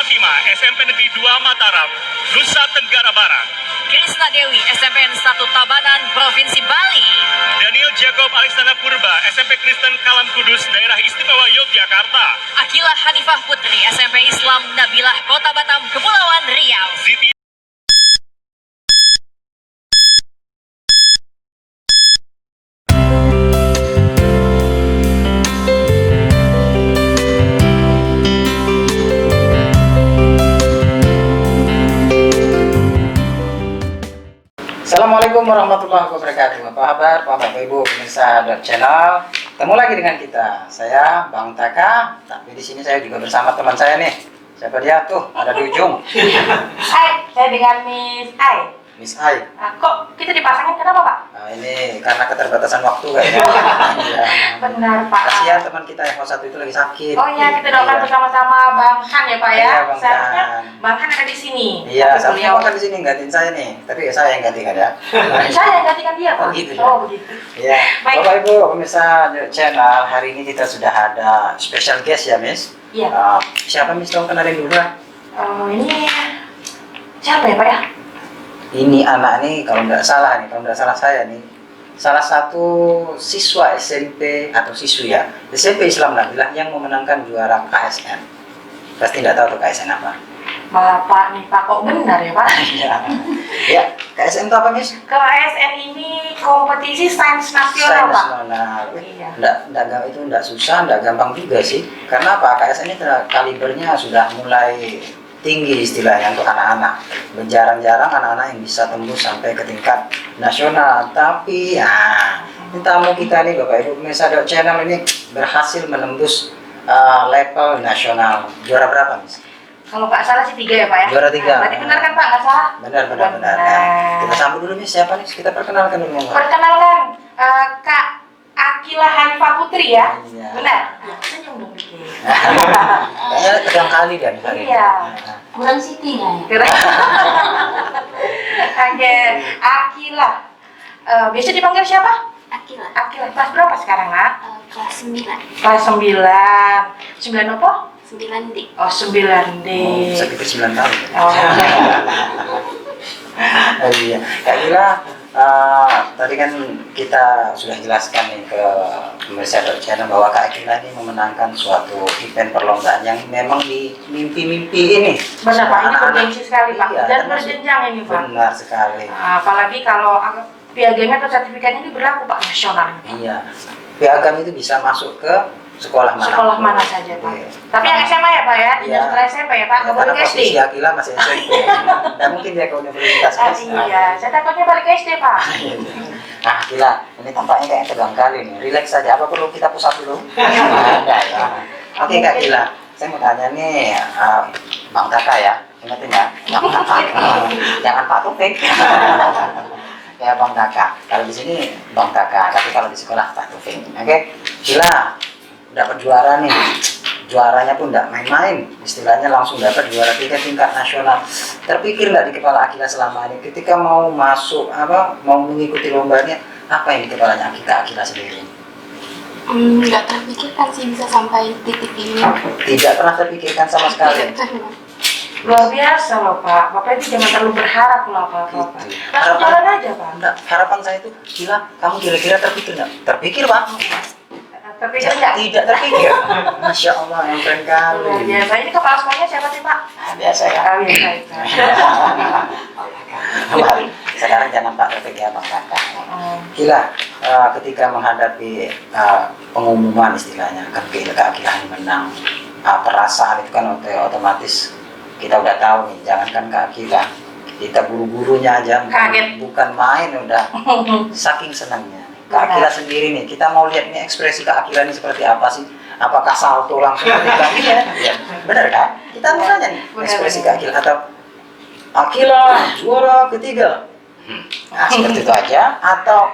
Fatima, SMP Negeri 2 Mataram, Nusa Tenggara Barat. Krisna Dewi, SMPN 1 Tabanan, Provinsi Bali. Daniel Jacob Alexander Purba, SMP Kristen Kalam Kudus, Daerah Istimewa Yogyakarta. Akila Hanifah Putri, SMP Islam Nabilah, Kota Batam, Kepulauan Riau. Ziti Assalamualaikum warahmatullahi wabarakatuh. Apa kabar Bapak Ibu pemirsa channel? Ketemu lagi dengan kita. Saya Bang Taka. Tapi di sini saya juga bersama teman saya nih. Siapa dia tuh? Ada di ujung. Hai, saya dengan Miss Ai. Miss Ai. Kok kita dipasangin kenapa, Pak? Nah, ini karena keterbatasan waktu kayaknya. Iya. Benar, Pak. Kasihan teman kita yang satu itu lagi sakit. Oh iya, kita doakan Iya. bersama-sama Bang Han ya, Pak ya. Iya, Bang Seharusnya Han. Bang Han ada di sini. Iya, Tapi seharusnya beliau- makan di sini gantiin saya nih. Tapi saya yang ganti kan ya. Saya yang gantikan dia, Pak. Oh, gitu ya? Oh, begitu. Iya. Baik. Bapak Ibu pemirsa channel, hari ini kita sudah ada special guest ya, Miss. Iya. Siapa Miss? Tolong kenalin dulu lah. Ini siapa ya, Pak ya? Ini anak nih kalau nggak salah saya nih salah satu siswa SMP atau siswi ya SMP Islam Nabilah yang memenangkan juara KSN. Pasti nggak tahu tuh KSN apa? Bapak nih, Pak. Kok benar ya, Pak? Ya, KSN itu apa, Miss? KSN ini kompetisi sains nasional, Pak. Nasional. Iya. Itu nggak susah, nggak gampang juga sih. Karena apa? KSN ini kalibernya sudah mulai tinggi istilahnya untuk anak-anak. Jarang-jarang anak-anak yang bisa tembus sampai ke tingkat nasional. Tapi ya, ini tamu kita nih Bapak Ibu pemirsa channel ini berhasil menembus level nasional. Juara berapa, Miss? Kalau nggak salah sih 3 ya, Pak ya? Juara 3. Tadi benar kan, Pak? Nggak salah? Benar. Ya. Kita sambut dulu nih siapa nih? Kita perkenalkan dulu. Mbak. Perkenalkan, Kak Akila Hanifah Putri ya? Iya. Benar? Ya, senyum dong dikit. Kayaknya tegang kali dan hari ini. Iya. Kurang Siti ya? Oke, Akila. Biasa dipanggil siapa? Akila, Akila. Kelas berapa sekarang, Nak? kelas 9 Kelas 9. 9 apa? 9D. Oh, 9D. Saya pikir 9 tahun. Oh, Oh iya, Kak Ila, tadi kan kita sudah jelaskan nih ke pemirsa channel bahwa Kak Ila ini memenangkan suatu event perlombaan yang memang di mimpi-mimpi ini. benar, Pak. Ini Anak-anak. bergengsi sekali, Pak. Iya, Dan termasuk- berjenjang ini, Pak. Benar sekali. Apalagi kalau piagamnya atau sertifikatnya ini berlaku, Pak, nasional. Iya, piagam itu bisa masuk ke sekolah mana? Sekolah mana saja, Pak. Iya. Tapi yang SMA ya, Pak ya? Tidak Iya. sekolah SMP ya, Pak? Nggak boleh Karena ke SD. posisi Akila masih SMP. Dan mungkin dia ke universitas. Mas. Iya, saya takutnya balik ke SD, Pak. Nah, Akila, ini tampaknya kayak tegang kali nih. Relax saja. Apa perlu kita pusat dulu? Enggak ya. Oke, Kak Akila. Saya mau tanya nih, Bang Taka ya. Ingatin ya, Bang Taka. Jangan Pak Topik. Ya, Bang Taka. Kalau di sini Bang Taka, tapi kalau di sekolah Pak Topik. Oke, Akila dapat juara nih. Juaranya pun nggak main-main, istilahnya langsung dapat juara 3 tingkat nasional. Terpikir nggak di kepala Akila selama ini ketika mau masuk mau mengikuti lombanya, apa yang di kepalanya Akila sendiri? Nggak terpikirkan sih bisa sampai titik ini. Tidak pernah terpikirkan sama sekali. Tidak pernah. Luar biasa loh, Pak. Bapak itu jangan terlalu berharap loh, Pak. Gitu. Langsung jalan aja, Pak. Enggak, harapan saya itu, Akila, kamu kira-kira terpikir nggak? Terpikir, Pak. Tapi enggak. Tidak terpikir. Masya Allah, yang keren kali. Luar biasa. Ini kepala sekolahnya siapa sih, Pak? Nah, biasa ya. Biasa itu. Mari, sekarang jangan Pak Topik ya, Bang Kakak. Gila, ketika menghadapi pengumuman istilahnya, ketika Akila ini menang, perasaan itu kan otomatis kita udah tahu nih, jangankan Kak Akila, kita guru-gurunya aja Kaget. bukan main udah saking senangnya. Kak Akila sendiri nih, kita mau lihat nih ekspresi Kak Akila ini seperti apa sih? Apakah salto langsung ketika iya? Ya, benar kan? Kita mau nanya nih ekspresi Kak Akila atau Akila juara ketiga. Nah, seperti itu aja atau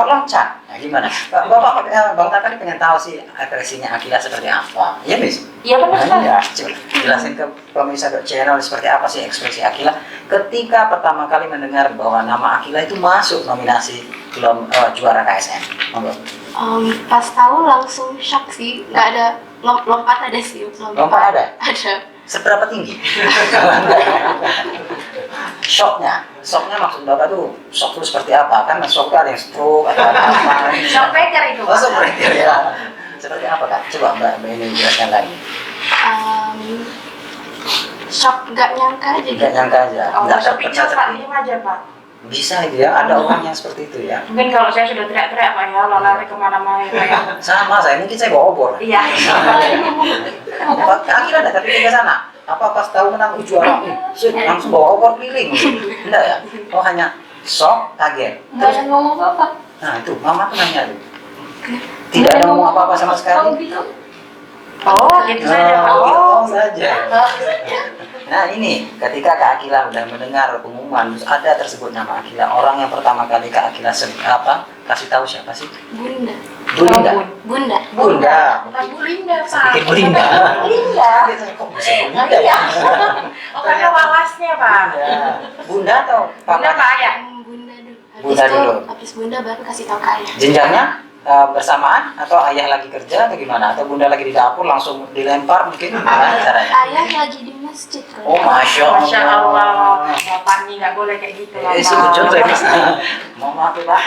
loncat. Nah, gimana? Bapak Bang Taka ini pengen tahu sih ekspresinya Akila seperti apa. Iya, Miss? Iya, benar sekali. Ya, coba jelasin ke pemirsa channel seperti apa sih ekspresi Akila ketika pertama kali mendengar bahwa nama Akila itu masuk nominasi juara KSN. Monggo. Pas tahu langsung shock sih, nggak ada lompat ada sih. Lompat ada? Ada. Seberapa tinggi? Shocknya maksud Bapak tuh shock tuh seperti apa? Kan shock tuh ada yang stroke, ada apa? Shock breaker itu. Oh, shock breaker ya. Seperti apa Kak? Coba Mbak ini jelaskan lagi. Shock nggak nyangka aja. Nggak nyangka aja. Oh, Nggak terpicak pernah Pak, terpikir. diam aja Pak. Bisa itu ya, ada orang yang seperti itu ya. Mungkin kalau saya sudah teriak-teriak Pak ya, lari kemana-mana ya Pak ya. Sama mungkin saya bawa obor. Iya. Akhirnya ada tapi ke sana. Apa pas tahu menang juara, langsung bawa obor keliling? Enggak ya? Oh hanya shock, kaget. Nggak ada ngomong apa. Nah itu, mama tuh nanya tuh. Tidak ada ngomong apa-apa sama sekali. Oh, gitu saja Pak. Oh saja. Nah ini, ketika Kak Akila udah mendengar pengumuman, terus ada tersebut nama Akila, orang yang pertama kali Kak Akila kasih tahu siapa sih? Bunda. Bu Linda. Bunda. Bunda. Bukan Bu Linda Pak. Pikir Bu Linda. Bu Linda. Kok bisa Bu Linda ya? Oh, karena wawasnya Pak. Bunda atau Bunda Papa? Pak ya. Bunda dulu. Bunda dulu. Habis Bunda baru kasih tahu ke ayah. Jenjangnya bersamaan atau ayah lagi kerja atau gimana? Atau bunda lagi di dapur langsung dilempar mungkin? Gimana caranya? Ayah lagi di masjid. Oh Masya Allah. Masya Allah. Bapak nih nggak boleh kayak gitu lah Pak. Sujud lagi. Mohon maaf ya Pak.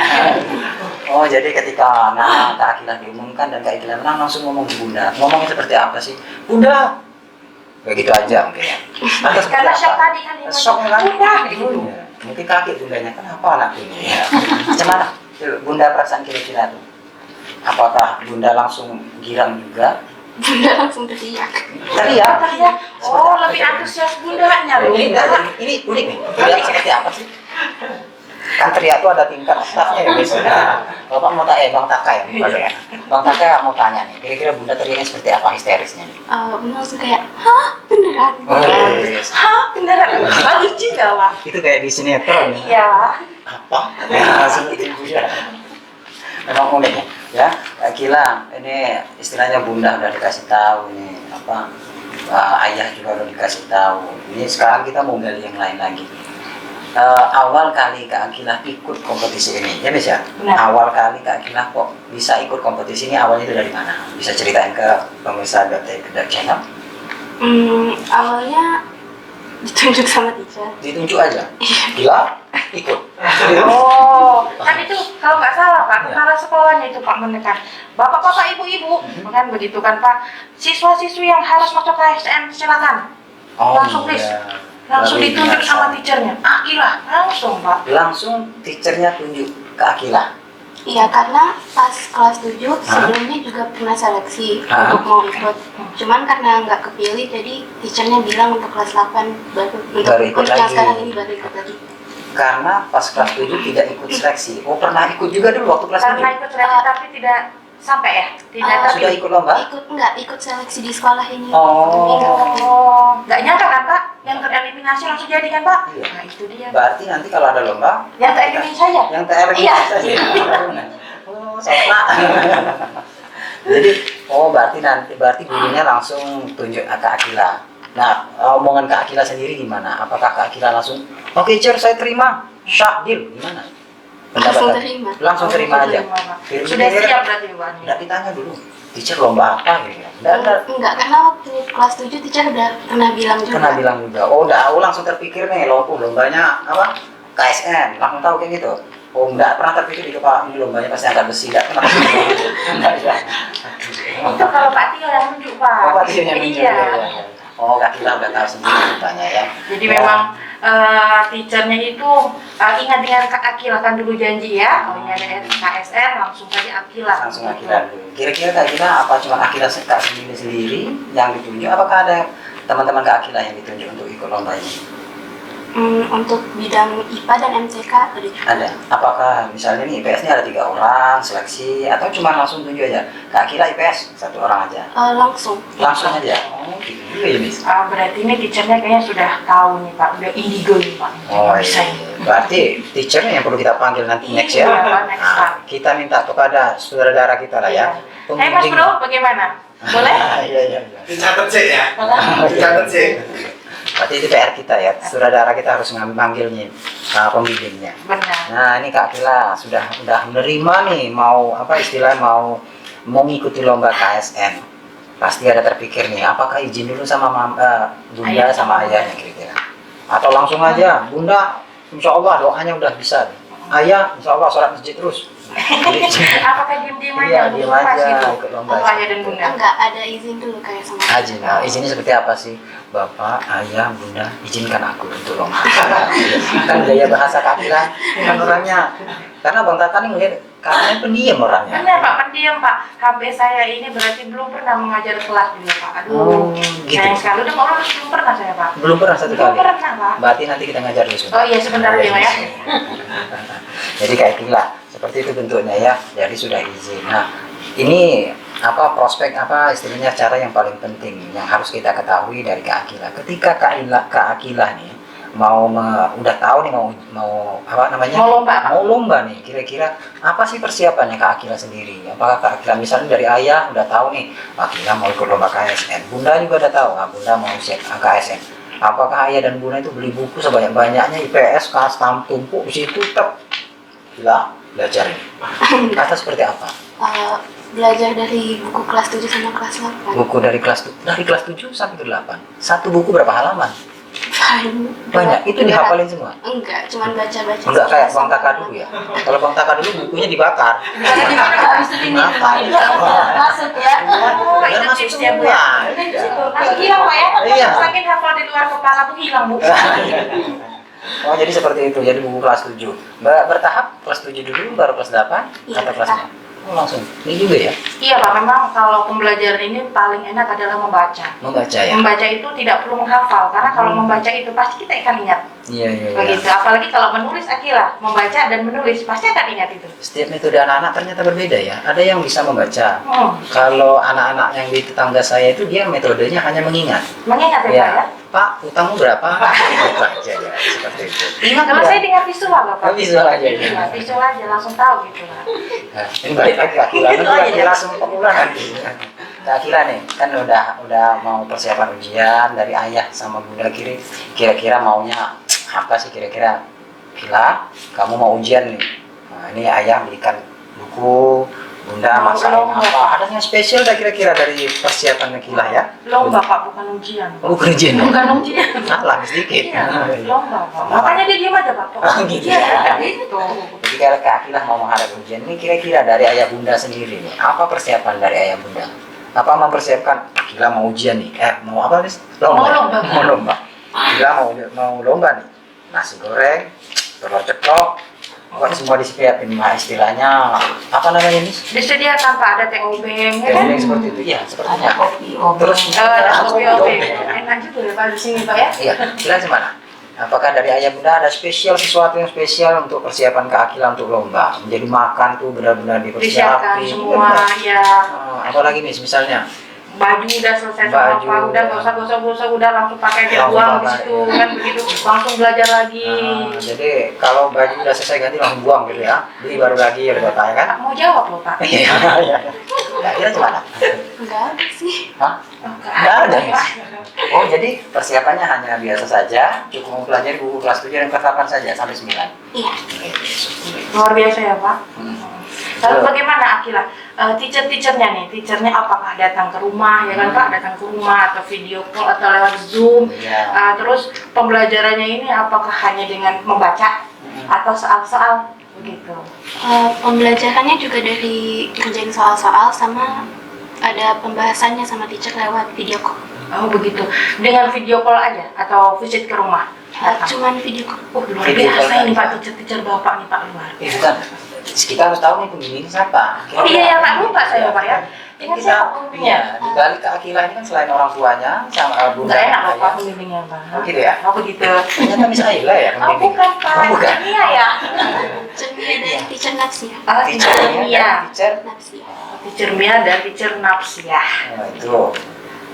Oh jadi ketika nama Kak Akila diumumkan dan Kak Akila menang langsung ngomong ke bunda. Ngomongnya seperti apa sih? Bunda. Kayak gitu aja mungkin ya. Atau seperti Karena apa? shock tadi kan dia Shocknya kan? Bunda gitu. Mungkin kaget bundanya, kenapa anak ini ya? Macam mana? Bunda perasaan kira-kira tuh? Apakah bunda langsung girang juga? Bunda langsung teriak. Teriak? Teriak. Oh, lebih antusias bundanya loh. Ini unik nih. Teriak seperti apa sih? Kan teriak tuh ada tingkat staffnya ya biasanya. Bapak mau tanya, Bang Taka ya? Bang Taka mau tanya nih, kira-kira bunda teriaknya seperti apa histerisnya nih? Bunda langsung kayak, hah beneran? Hah, beneran? Bagus juga Pak. Itu kayak di sinetron ya? Iya. Apa? Ya, seperti itu ya. Memang unik ya. Kak Akila, ini istilahnya bunda udah dikasih tahu nih apa ayah juga udah dikasih tahu. Ini sekarang kita mau gali yang lain lagi. Awal kali Kak Akila ikut kompetisi ini, ya Miss ya? Benar. Awal kali Kak Akila kok bisa ikut kompetisi ini awalnya itu dari mana? Bisa ceritain ke pemirsa channel? Awalnya ditunjuk sama teacher. Ditunjuk aja. Gila, ikut. Oh, kan itu kalau nggak salah Pak, Ya. kepala sekolahnya itu Pak menekan. Bapak-bapak, ibu-ibu, kan begitu kan Pak. Siswa-siswi yang harus masuk KSN silakan. Langsung please. Langsung Baru ditunjuk biasa. sama teachernya. Akila, langsung Pak. Langsung teachernya tunjuk ke Akila. Iya, karena pas kelas 7 sebelumnya juga pernah seleksi Hah? untuk mau ikut. Cuman karena nggak kepilih, jadi teachernya bilang untuk kelas 8 Baru ikut yang lagi. sekarang ini baru ikut lagi. Karena pas kelas 7 tidak ikut seleksi. Oh pernah ikut juga dulu waktu kelas 7? Karena ikut seleksi tapi tidak sampai ya, tidak Ah, Sudah terpilih. ikut lomba? Ikut seleksi di sekolah ini. Oh. Tapi nggak kepilih. Oh, nggak nyangka kan Pak, yang tereliminasi langsung jadi kan Pak? Iya. Nah itu dia. Berarti nanti kalau ada lomba Yang tereliminasi saja. yang TR Iya. saja. Oh, sama. Jadi, berarti gurunya langsung tunjuk ke Akila. Nah, omongan Kak Akila sendiri gimana? Apakah Kak Akila langsung, oke Cer, saya terima, syah, deal, gimana? Langsung Pendapat- terima. Langsung terima aja. Terima. Sudah siap berarti Pak. Nggak ditanya dulu, teacher lomba apa gitu ya? Enggak, karena waktu kelas 7 teacher udah pernah bilang juga. Pernah bilang juga, aku langsung terpikir nih, lombanya apa? KSN, langsung tahu kayak gitu. Oh, enggak pernah terpikir di kepala ini lombanya pasti angkat besi, enggak pernah. Enggak ya. Itu kalau Pak Tio yang nunjuk Pak. Oh, Pak Tio yang nunjuk, Iya. ya. Oh, Kak Tila udah tahu sendiri ceritanya ya. Jadi Ya. memang teachernya itu ingat dengan Kak Akila kan dulu janji ya. Oh ini ada KSN langsung saja Akila. Langsung Akila dulu. Kira-kira Kak Akila apa cuma Akila Kak sendiri yang ditunjuk? Apakah ada teman-teman Kak Akila yang ditunjuk untuk ikut lomba ini? Untuk bidang IPA dan MTK ada juga. Ada. Apakah misalnya nih IPS ini ada 3 orang seleksi atau cuma langsung tunjuk aja? Kak Akila IPS 1 orang aja. Langsung. Langsung aja. Oh, gitu juga ya, Miss. Berarti ini teachernya kayaknya sudah tahu nih Pak, udah indigo nih Pak. Oh Bisa iya. ini. Berarti teachernya yang perlu kita panggil nanti next ya. Iya, Pak, next, Pak. Kita minta kepada saudara kita lah ya. Hai Mas Bro, bagaimana? Boleh? Iya iya iya. Dicatat sih ya. Dicatat sih. Berarti itu PR kita ya. Saudara kita harus manggilnya pembimbingnya. Benar. Nah ini Kak Akila sudah menerima nih mau apa istilahnya mau mengikuti lomba KSN. pasti ada terpikir nih, apakah izin dulu sama bunda Ayah sama sama ayahnya kira-kira, atau langsung aja bunda insya Allah doanya udah bisa, ayah insya Allah sholat masjid terus. Apakah diem-diem Iya, aja? diem Pas aja, gitu? ikut lomba. Untuk ayah dan bunda. Enggak ada izin dulu kayak sama Izin, izinnya seperti apa sih? Bapak, ayah, bunda, izinkan aku untuk lomba. Kan gaya bahasa kakilan kan orangnya. Karena Bang Tata nih ngeliat kakaknya pendiam orangnya. Benar Pak, pendiam Pak. HP saya ini berarti belum pernah mengajar kelas dulu Pak. Aduh, Oh, gitu. sayang sekali. Udah mau lulus belum pernah saya Pak. Belum pernah satu Belum kali. pernah Pak. Berarti nanti kita ngajar dulu sebentar. Oh iya sebentar ya Pak ya. Jadi kayak gila, seperti itu bentuknya ya. Jadi sudah izin. Nah, ini apa prospek apa istilahnya cara yang paling penting yang harus kita ketahui dari Kak Akilah. Ketika Kak Akilah nih udah tahu nih mau apa namanya? Mau lomba, Pak. Mau lomba nih. Kira-kira apa sih persiapannya Kak Akilah sendiri? Apakah Kak Akilah misalnya dari ayah udah tahu nih, Kak Akilah mau ikut lomba KSN. Bunda juga udah tahu, Bunda mau siap KSN. Apakah ayah dan bunda itu beli buku sebanyak-banyaknya IPS, kastam, tumpuk di situ tetap gila belajar ini? Atau seperti apa? Belajar dari buku kelas 7 sama kelas 8. Buku dari kelas 7 sampai ke 8. Satu buku berapa halaman? Banyak. Itu dihafalin semua. Enggak, cuman baca-baca. Enggak kayak Bang Taka dulu ya. Kalau Bang Taka dulu bukunya dibakar. Habis ini masuk ya. Oh, Biar itu masuk tipsnya Bu semua. ya. Masuk hilang Pak ya. Iya. Saking hafal di luar kepala tuh hilang Bu. Oh jadi seperti itu. Jadi buku kelas 7. Bertahap kelas 7 dulu baru kelas 8 Iya, atau kelas bertahap. 6? Oh langsung. Ini juga ya. Iya Pak, memang kalau pembelajaran ini paling enak adalah membaca. Membaca ya. Membaca itu tidak perlu menghafal karena kalau membaca itu pasti kita akan ingat. Iya iya. iya. Begitu. Apalagi kalau menulis Akilah, membaca dan menulis pasti akan ingat itu. Setiap metode anak-anak ternyata berbeda ya. Ada yang bisa membaca. Hmm. Kalau anak-anak yang di tetangga saya itu dia metodenya hanya mengingat. Mengingat ya Pak ya. Ya, Pak, utangmu berapa? Itu aja ya, seperti itu. Ingat Kalau udah. saya dengar visual loh Pak. Oh, visual aja, ya. Iya, visual aja langsung tahu gitu Pak. Nah, ini balik lagi ke Akila. Itu Nanti aja, Akila ya. langsung pemula nanti. Kak Akila nih, kan udah mau persiapan ujian dari ayah sama bunda kiri. Kira-kira maunya apa sih kira-kira? Akila, kamu mau ujian nih. Nah, ini ayah belikan buku, bunda Mau masakin lomba. apa? Ada yang spesial dah kira-kira dari persiapan Akila ya? Lomba Pak, bukan ujian. Oh, bukan ujian. Bukan ujian. Salah sedikit. Iya, lomba Pak. Makanya dia diam aja Pak. Oh, gitu Iya, ya. gitu. Jadi kalau Kak Akilah mau menghadapi ujian ini kira-kira dari ayah bunda sendiri nih, apa persiapan dari ayah bunda? Apa mempersiapkan Akilah mau ujian nih? Mau apa nih? Mau lomba. Mau lomba. Akilah mau lomba nih. Nasi goreng, telur ceplok, kok semua disiapin istilahnya apa namanya nih? Disediakan Pak, ada teh obeng ya kan? Yang seperti itu, iya sepertinya. Kopi Terus ada kopi obeng. obeng. Enak juga ya Pak di sini Pak ya. Iya, Akilah gimana? Apakah dari ayah bunda ada sesuatu yang spesial untuk persiapan Kak Akilah untuk lomba? Menjadi makan tuh benar-benar Disiapkan dipersiapin. semua ya. Apalagi nih misalnya? Baju udah selesai sama Baju. Pak, udah nggak usah gosok-gosok, udah langsung pakai dia Langsung buang di pakai. situ kan begitu, langsung belajar lagi. Jadi kalau baju udah selesai ganti langsung buang gitu ya, beli baru lagi ya buat ayah kan? Pak mau jawab loh Pak. Iya. Kak Akila gimana? Enggak ada sih. Hah? Nggak ada ya? Oh jadi persiapannya hanya biasa saja, cukup mempelajari buku kelas 7 dan kelas 8 saja sampai 9. Iya. Luar biasa ya Pak. Hmm. Lalu bagaimana Akilah? Teacher-teachernya nih, teachernya apakah datang ke rumah ya kan Pak? Datang ke rumah atau video call atau lewat Zoom? Iya. Terus pembelajarannya ini apakah hanya dengan membaca atau soal-soal begitu? Pembelajarannya juga dari kerjain soal-soal sama ada pembahasannya sama teacher lewat video call. Oh begitu. Dengan video call aja atau visit ke rumah? Datang. Cuman video call. Luar Video call biasa ini aja. Pak, teacher-teacher Bapak nih Pak, luar Itu biasa. kan kita harus tahu nih pembimbing siapa. Oh iya ya Pak, lupa saya Pak ya. Ingat Kita, siapa pembimbingnya? iya, di balik Kak Akilah ini kan selain orang tuanya sama bunda Nggak enak loh ayah. Pak pembimbingnya Pak. Oh gitu ya? Oh begitu. Ternyata Miss Aila ya Oh pembimbing. bukan Pak, Oh, bukan. Iya ya. Teacher dari teacher Natsia. Oh, teacher Mia. Teacher. Natsia. Teacher Mia dan teacher Napsiah. Oh, itu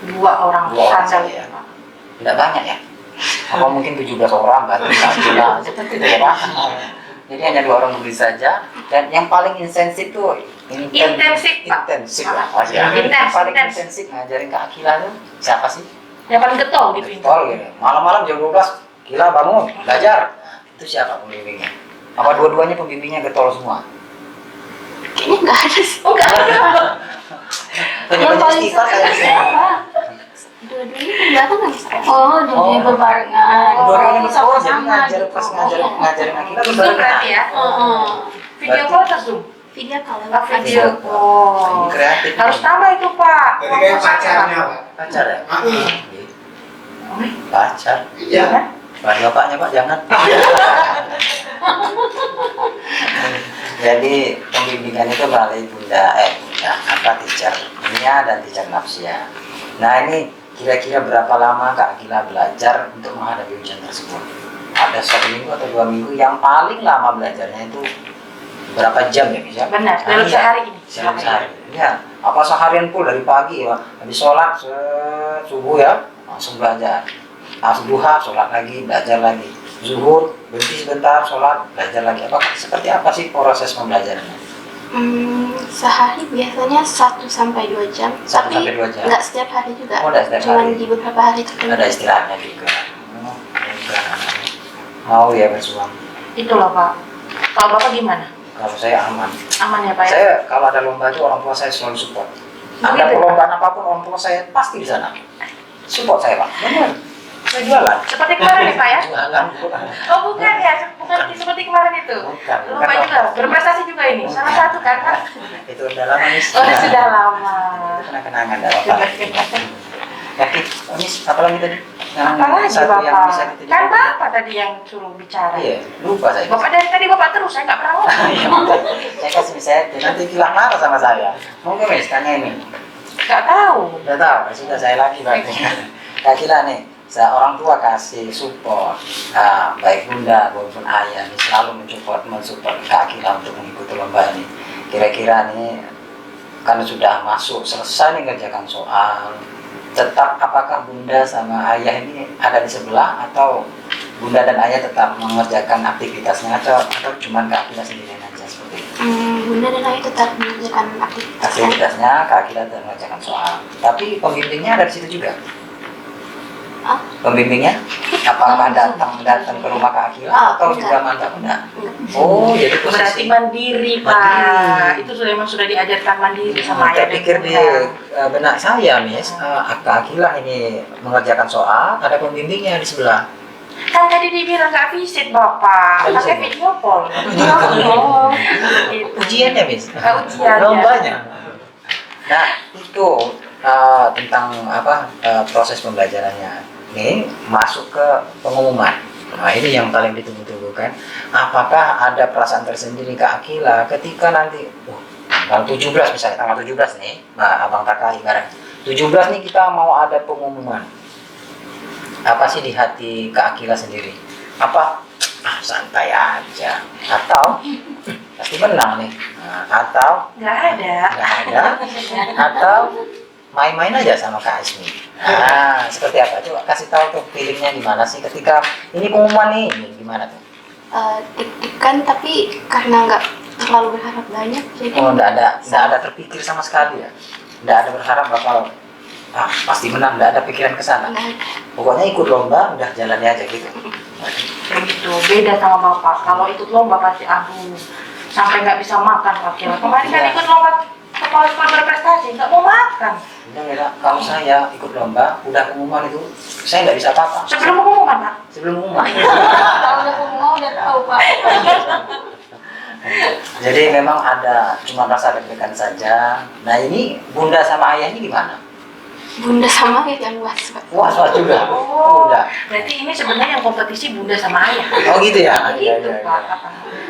Dua orang Dua orang handal saja. ya Pak. tidak banyak ya. Apa mungkin 17 orang bantu Kak Akilah seperti itu ya Pak. Jadi hanya 2 orang guru saja dan yang paling intensif tuh Intensif, Pak. intensif ya. Oh, ya. Intens, Yang paling intens. intensif ngajarin Kak Akilah tuh siapa sih? Yang paling getol di pintu. Betul gitu. Malam-malam jam 12 Kila bangun belajar. Itu siapa pembimbingnya? Apa dua-duanya pembimbingnya getol semua? Kayaknya nggak ada sih. Oh enggak ada. Yang paling istighfar saya. sering siapa? Dua-duanya berbarengan saya. Oh, dua-duanya berbarengan. Dua-duanya sama berbarengan, jadi sama ngajar gitu. pas ngajarin kita Zoom berarti ya. Video call atau Zoom? Video call Oh, video Ini call. kreatif. Harus tambah itu Pak. Jadi kayak pacarnya, Pak. Pacar ya? Ah, Pacar. Iya. Bapaknya Pak jangan. Jadi pembimbingan itu melalui bunda teacher Nia dan teacher Nafsia. Nah ini kira-kira berapa lama Kak Akila belajar untuk menghadapi ujian tersebut? Ada 1 minggu atau 2 minggu, yang paling lama belajarnya itu berapa jam ya bisa? Benar, dalam sehari ini. Dalam sehari. Ya, apa seharian full dari pagi ya, habis sholat subuh ya langsung belajar. Habis duha sholat lagi, belajar lagi. Zuhur berhenti sebentar, sholat, belajar lagi. Seperti apa sih proses pembelajarannya? Sehari biasanya 1 sampai 2 jam. 1 Tapi sampai 2 jam. nggak setiap hari juga. Oh, nggak setiap Cuman hari. di beberapa hari tertentu. Ada istirahatnya juga. Mau ya bersuang. Itu loh Pak. Kalau Bapak gimana? Kalau saya aman. Aman ya Pak ya? Saya kalau ada lomba itu orang tua saya selalu support. Ada Begitu ya, perlombaan apapun orang tua saya pasti di sana. Support saya Pak. Benar. Saya jualan. Seperti kemarin nih Pak ya? Jualan. Oh bukan ya, bukan seperti kemarin itu. Bukan. Lomba juga, berprestasi juga ini. Salah satu kan Pak? Itu udah lama nih. Oh sudah lama. Itu kenang-kenangan dah Bapak. Yakin, Miss, apa lagi tadi? Apalagi Satu yang bisa Bapak? kita Kan Bapak tadi yang suruh bicara. Iya, lupa saya. Bapak dari tadi Bapak terus, saya nggak pernah ngomong. Iya, saya kasih saya, nanti bilang marah sama saya. Mungkin Miss, tanya ini. Nggak tahu. Udah tahu, sudah saya lagi berarti. Kak Kila nih, orang tua kasih support, baik bunda maupun ayah nih, selalu mensupport Kak Kila untuk mengikuti lomba ini. Kira-kira nih, karena sudah masuk selesai nih ngerjakan soal, tetap apakah bunda sama ayah ini ada di sebelah atau bunda dan ayah tetap mengerjakan aktivitasnya atau cuma Kak Kila sendirian aja seperti itu? Bunda dan ayah tetap mengerjakan aktivitasnya. Aktivitasnya Kak Kila tetap mengerjakan soal, tapi pembimbingnya ada di situ juga. Pembimbingnya apakah datang ke rumah Kak Akila atau juga mantap enggak? Oh, jadi Berarti posisi mandiri Pak. Mandiri. Itu sudah emang sudah diajarkan mandiri sama ayah saya dan pikir di bunda. benak saya, Miss, Kak Akila ini mengerjakan soal, ada pembimbingnya di sebelah. Kan tadi dibilang nggak visit Bapak, Nggak pakai visit, video call. Oh. Gitu. Ujiannya, Miss. Ujiannya. Lombanya. Nah, itu tentang proses pembelajarannya. Ini masuk ke pengumuman. Nah, ini yang paling ditunggu-tunggu kan. Apakah ada perasaan tersendiri Kak Akila ketika nanti tanggal 17 misalnya, tanggal 17 nih, Abang Taka ibarat 17 nih kita mau ada pengumuman. Apa sih di hati Kak Akila sendiri? Apa? Santai aja. Atau pasti menang nih. Atau Nggak ada. nggak ada. Atau main-main aja sama Kak Asmi. Seperti apa? Coba kasih tahu tuh feelingnya gimana sih ketika ini pengumuman nih, gimana tuh? Deg-degan tapi karena nggak terlalu berharap banyak jadi Nggak ada terpikir sama sekali ya? Nggak ada berharap bakal pasti menang, nggak ada pikiran ke sana. nggak ada. Pokoknya ikut lomba, udah jalani aja gitu. Kayak gitu, beda sama Bapak. Kalau ikut lomba pasti sampai nggak bisa makan Pak Kila. Kemarin kan ikut lomba kepala sekolah berprestasi, nggak mau makan. Udah ya, kalau saya ikut lomba, udah pengumuman itu, saya nggak bisa apa-apa. Sebelum pengumuman Pak. Sebelum pengumuman. Kalau udah mau udah tahu Pak. Jadi memang ada cuma rasa deg-degan saja. Nah ini bunda sama ayahnya gimana? Bunda sama ayah yang luas Pak. Was-was juga. Oh, Udah. berarti ini sebenarnya yang kompetisi bunda sama ayah. Oh gitu ya? Gitu Iya, iya, Pak. iya.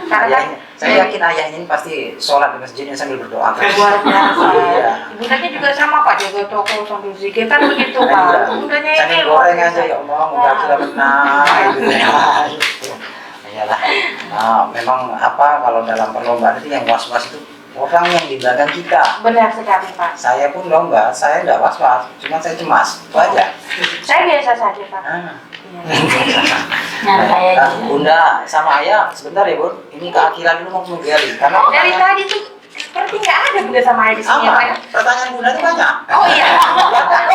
Karena kan Ayahnya, saya yakin ayahnya ini pasti sholat di masjidnya sambil berdoa terus. luar biasa. Iya. Bundanya juga sama Pak, jaga toko sambil zikir kan begitu Iya. Pak. Bundanya ini Sambil luar goreng biasa. aja ya Allah, mudah kita menang. Gitu ya. Iyalah. Nah, memang kalau dalam perlombaan itu yang was-was itu orang yang di belakang kita. Benar sekali Pak. Saya pun lomba, saya nggak was-was, cuma saya cemas, itu aja. Saya biasa saja Pak. Iya. Nyantai aja. Bunda sama ayah, sebentar ya Bun, ini Kak Akila dulu mau menggali karena Dari tadi tuh seperti nggak ada bunda sama ayah di sini ya Pak ya. pertanyaan Bunda itu banyak. Oh iya.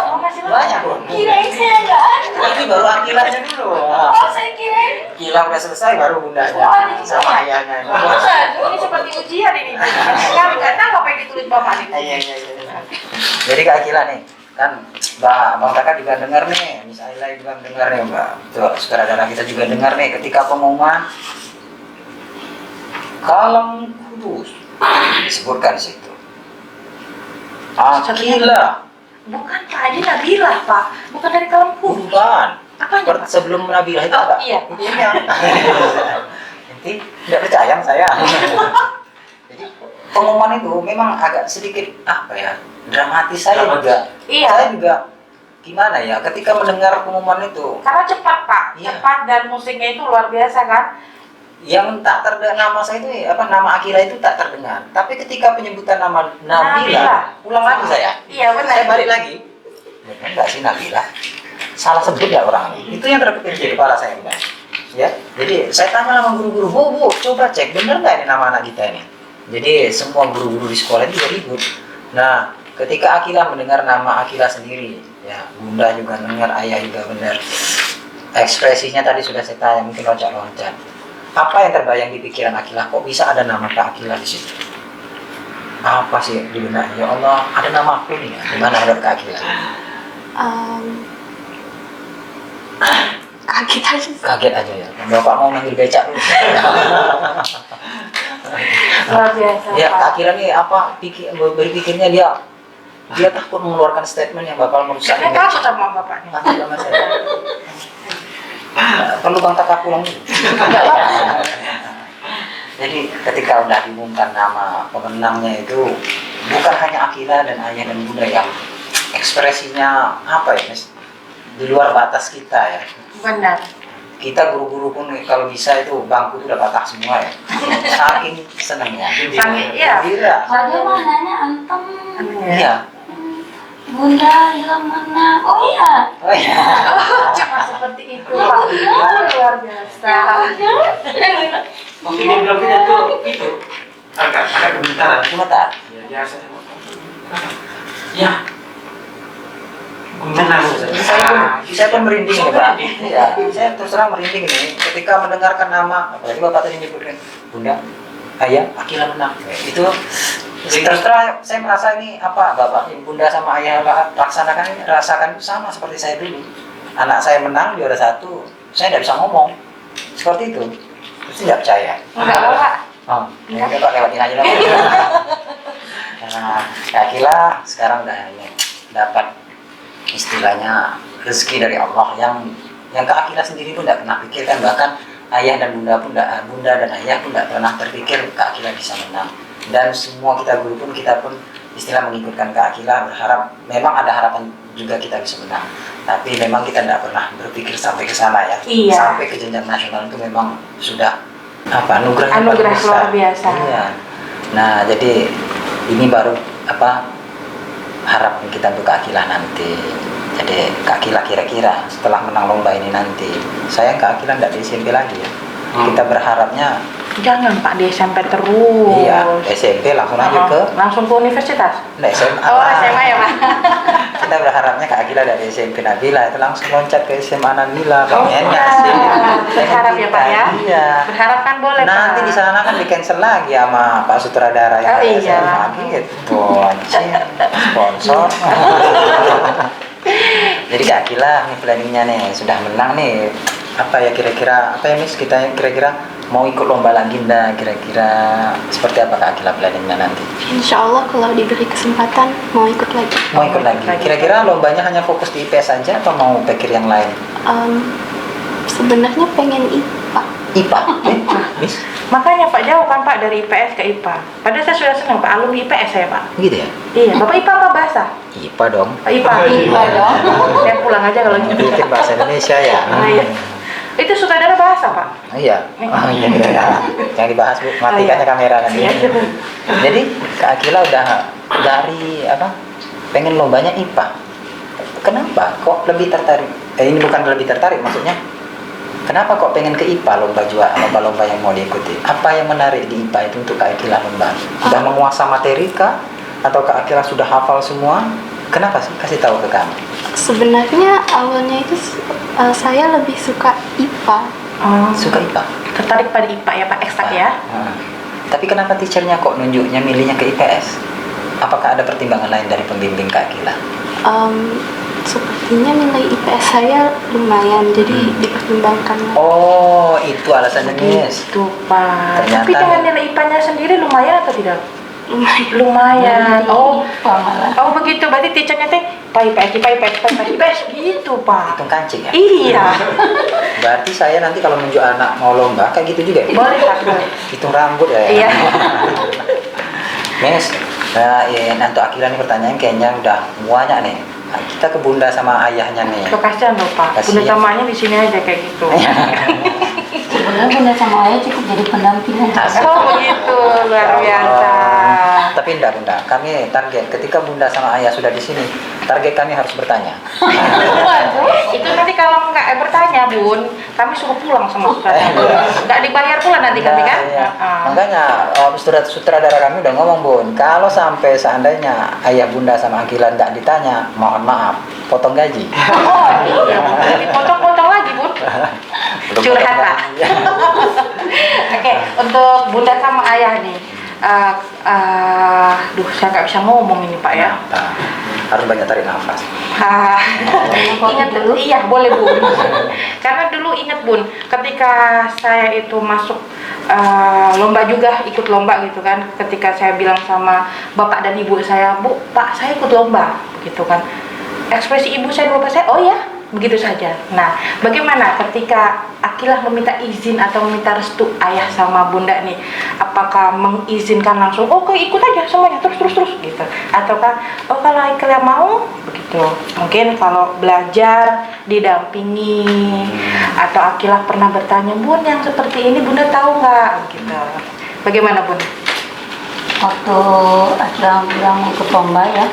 Oh, masih Banyak Bun. Kirain saya nggak ada. Ini baru Akilanya dulu. Oh saya kirain. Kila udah selesai baru bundanya sama ayahnya. Ini seperti ujian ini. Kami nggak tahu apa yang ditulis Bapak ini. Iya. Jadi Kak Akila nih, kan Bang Kakak juga dengar nih, Miss Ayla juga dengar nih Mbak. Tuh, sutradara kita juga dengar nih ketika pengumuman Kalam Kudus disebutkan di situ. Akila, Bukan Pak, ini Nabilah Pak. Bukan dari kalam kudus. bukan. Apanya Pak? Sebelum Nabilah itu ada. Iya. Iya. Nanti tidak percaya sama saya. Jadi pengumuman itu memang agak sedikit apa ya, dramatis saya juga. Iya. Saya juga gimana ya ketika mendengar pengumuman itu Karena cepat Pak, Iya. cepat dan musiknya itu luar biasa kan? yang tak terdengar nama saya itu apa nama Akila itu tak terdengar. Tapi ketika penyebutan nama Nabila. Nabila, ulang lagi saya. Iya benar. Saya balik lagi. Benar nggak sih Nabila? Salah sebut nggak orang ini? Itu yang terpikir di kepala saya Mbak. Ya, jadi saya tanya sama guru-guru, bu, coba cek bener nggak ini nama anak kita ini? Jadi semua guru-guru di sekolah itu juga ribut. Nah, ketika Akila mendengar nama Akila sendiri, ya bunda juga dengar, ayah juga benar. Ekspresinya tadi sudah saya tanya, mungkin loncat-loncat. Apa yang terbayang di pikiran Akila? Kok bisa ada nama Kak Akila di situ? Apa sih di benaknya? Ya Allah, ada nama aku nih. Gimana menurut Kak Akila? Kaget aja. Kaget aja ya. Bapak mau manggil becak dulu. Luar biasa Ya, Pak. Kak Akila nih apa berpikirnya dia takut mengeluarkan statement yang bakal merusak Saya image. takut sama bapaknya. Takut sama saya. Perlu Bang Kakak pulang dulu. Jadi ketika udah diumumkan nama pemenangnya itu bukan hanya Akila dan ayah dan bunda yang ekspresinya apa ya Mas, di luar batas kita ya. Benar. Kita guru-guru pun kalau bisa itu bangku itu udah patah semua ya. Saking senangnya. Saking, iya. Gembira. Saya mah nanya antem, Iya. bunda hilang mana? Oh iya. Oh iya. Cuma seperti itu Pak. Luar biasa. Ini belum kita tuh itu agak gemetaran. Sebentar. Ya biasa. Ya. Tenang. Saya pun merinding ya Pak. Iya, saya terus terang merinding ini ketika mendengarkan nama, apalagi Bapak tadi menyebutkan Bunda, Ayah, Akila menang. Itu terus terang saya merasa ini apa Bapak, Bunda sama Ayah rasakan itu sama seperti saya dulu. Anak saya menang juara 1, saya tidak bisa ngomong seperti itu. Terus tidak percaya. Enggak apa Pak. Oh, ya udah Pak lewatin aja lah. Nah, Akila sekarang udah dapat istilahnya rezeki dari Allah yang Kak Akila sendiri pun tidak pernah pikirkan, bahkan ayah dan bunda pun bunda dan ayah pun tidak pernah terpikir Kak Akila bisa menang. Dan semua kita guru pun kita pun istilah mengikutkan Kak Akila, berharap memang ada harapan juga kita bisa menang. Tapi memang kita tidak pernah berpikir sampai ke sana ya. Iya. Sampai ke jenjang nasional itu memang sudah apa anugerah yang paling Anugerah besar. luar biasa. Iya. Nah, jadi ini baru apa harapan kita untuk Kak Akila nanti. Jadi Kak Akila kira-kira setelah menang lomba ini nanti, saya Kak Akila tidak di SMP lagi ya. Kita berharapnya Jangan Pak, di SMP terus. iya SMP langsung lanjut ke Langsung ke universitas. SMA. Oh, SMA ya Pak. Kita berharapnya Kak Akila dari SMP Nabila itu langsung loncat ke SMA Nabila. Oh, Pengennya iya. sih. Berharap ya Pak ya. Iya. Berharap kan boleh Pak. Nanti di sana kan di cancel lagi sama Pak Sutradara yang Oh, dari iya. SMA gitu. Anjing. Sponsor. Jadi Kak Akila nih planningnya nih sudah menang nih. Apa ya kira-kira apa ya Miss kita kira-kira mau ikut lomba lagi ndak kira-kira seperti apa Kak Akila planningnya nanti? Insya Allah kalau diberi kesempatan mau ikut lagi. Mau ikut lagi. Kira-kira lombanya hanya fokus di IPS saja atau mau pikir yang lain? Sebenarnya pengen IPA. IPA. Miss? Makanya Pak jauh kan Pak dari IPS ke IPA. Padahal saya sudah senang Pak, alumni IPS saya Pak. Gitu ya? Iya, Bapak IPA apa bahasa? IPA dong. Pak IPA. IPA dong. Saya pulang aja kalau gitu. Bikin bahasa Indonesia ya. Oh, iya. Itu sutradara bahasa Pak. Iya. Oh iya. Yang dibahas Bu, matikannya kamera kan. Iya. Jadi Kak Akila udah dari apa? Pengen lombanya IPA. Kenapa? Kok lebih tertarik? Ini bukan lebih tertarik maksudnya. Kenapa kok pengen ke IPA lomba-lomba yang mau diikuti? Apa yang menarik di IPA itu untuk Kak Akila lomba? Sudah menguasai materi kah? Atau Kak Akila sudah hafal semua? Kenapa sih? Kasih tahu ke kami. Sebenarnya awalnya itu saya lebih suka IPA. Suka IPA? Tertarik pada IPA ya Pak, eksak ya. Tapi kenapa teachernya kok nunjuknya milihnya ke IPS? apakah ada pertimbangan lain dari pembimbing Kak Akila? Sepertinya nilai IPS saya lumayan, jadi dipertimbangkan. Oh, itu alasannya, Nis. Itu Pak. Ternyata Tapi dengan nilai IPA-nya sendiri lumayan atau tidak? Lumayan. Lumayan. Oh, IPA malah. oh begitu. Berarti teachernya teh IPS gitu Pak. Hitung kancing ya? Iya. Berarti saya nanti kalau menunjuk anak mau lomba kayak gitu juga ya? Boleh Pak, boleh. Hitung rambut ya? Iya. Miss, nah, ya, nanti Akila nih pertanyaan kayaknya udah banyak nih. Nah, kita ke bunda sama ayahnya nih. Lo kasihan loh Pak. Bunda Kasihan. samanya di sini aja kayak gitu. Sebenarnya bunda sama ayah cukup jadi pendampingan. Oh begitu, luar biasa. Tapi enggak bunda, kami target ketika bunda sama ayah sudah di sini, target kami harus bertanya. Itu nanti kalau nggak bertanya Bun, kami suruh pulang sama sutradara. Nggak dibayar pula nanti kami kan? Iya. Heeh. Makanya sutradara kami udah ngomong bun, kalau sampai seandainya ayah bunda sama Akila enggak ditanya, mohon maaf, potong gaji. Oh iya, jadi potong-potong lagi Bun. Belum Curhat potong Pak. gaji. Oke, untuk bunda sama ayah nih. Duh, saya nggak bisa ngomong ini Pak ya. Nah, harus banyak tarik nafas. Ingat dulu, iya boleh Bun. Karena dulu ingat Bun, ketika saya itu masuk lomba juga, ikut lomba gitu kan. Ketika saya bilang sama bapak dan ibu saya, Bu, Pak, saya ikut lomba, gitu kan. Ekspresi ibu saya dulu saya, oh ya, begitu saja. Nah, bagaimana ketika Akila meminta izin atau meminta restu ayah sama bunda nih? Apakah mengizinkan langsung, oh ikut aja semuanya, terus gitu? Ataukah, oh kalau Akila mau, begitu. Mungkin kalau belajar didampingi, atau Akila pernah bertanya, Bun yang seperti ini bunda tahu nggak? Gitu. Bagaimana Bun? Waktu Akila bilang mau ikut lomba ya,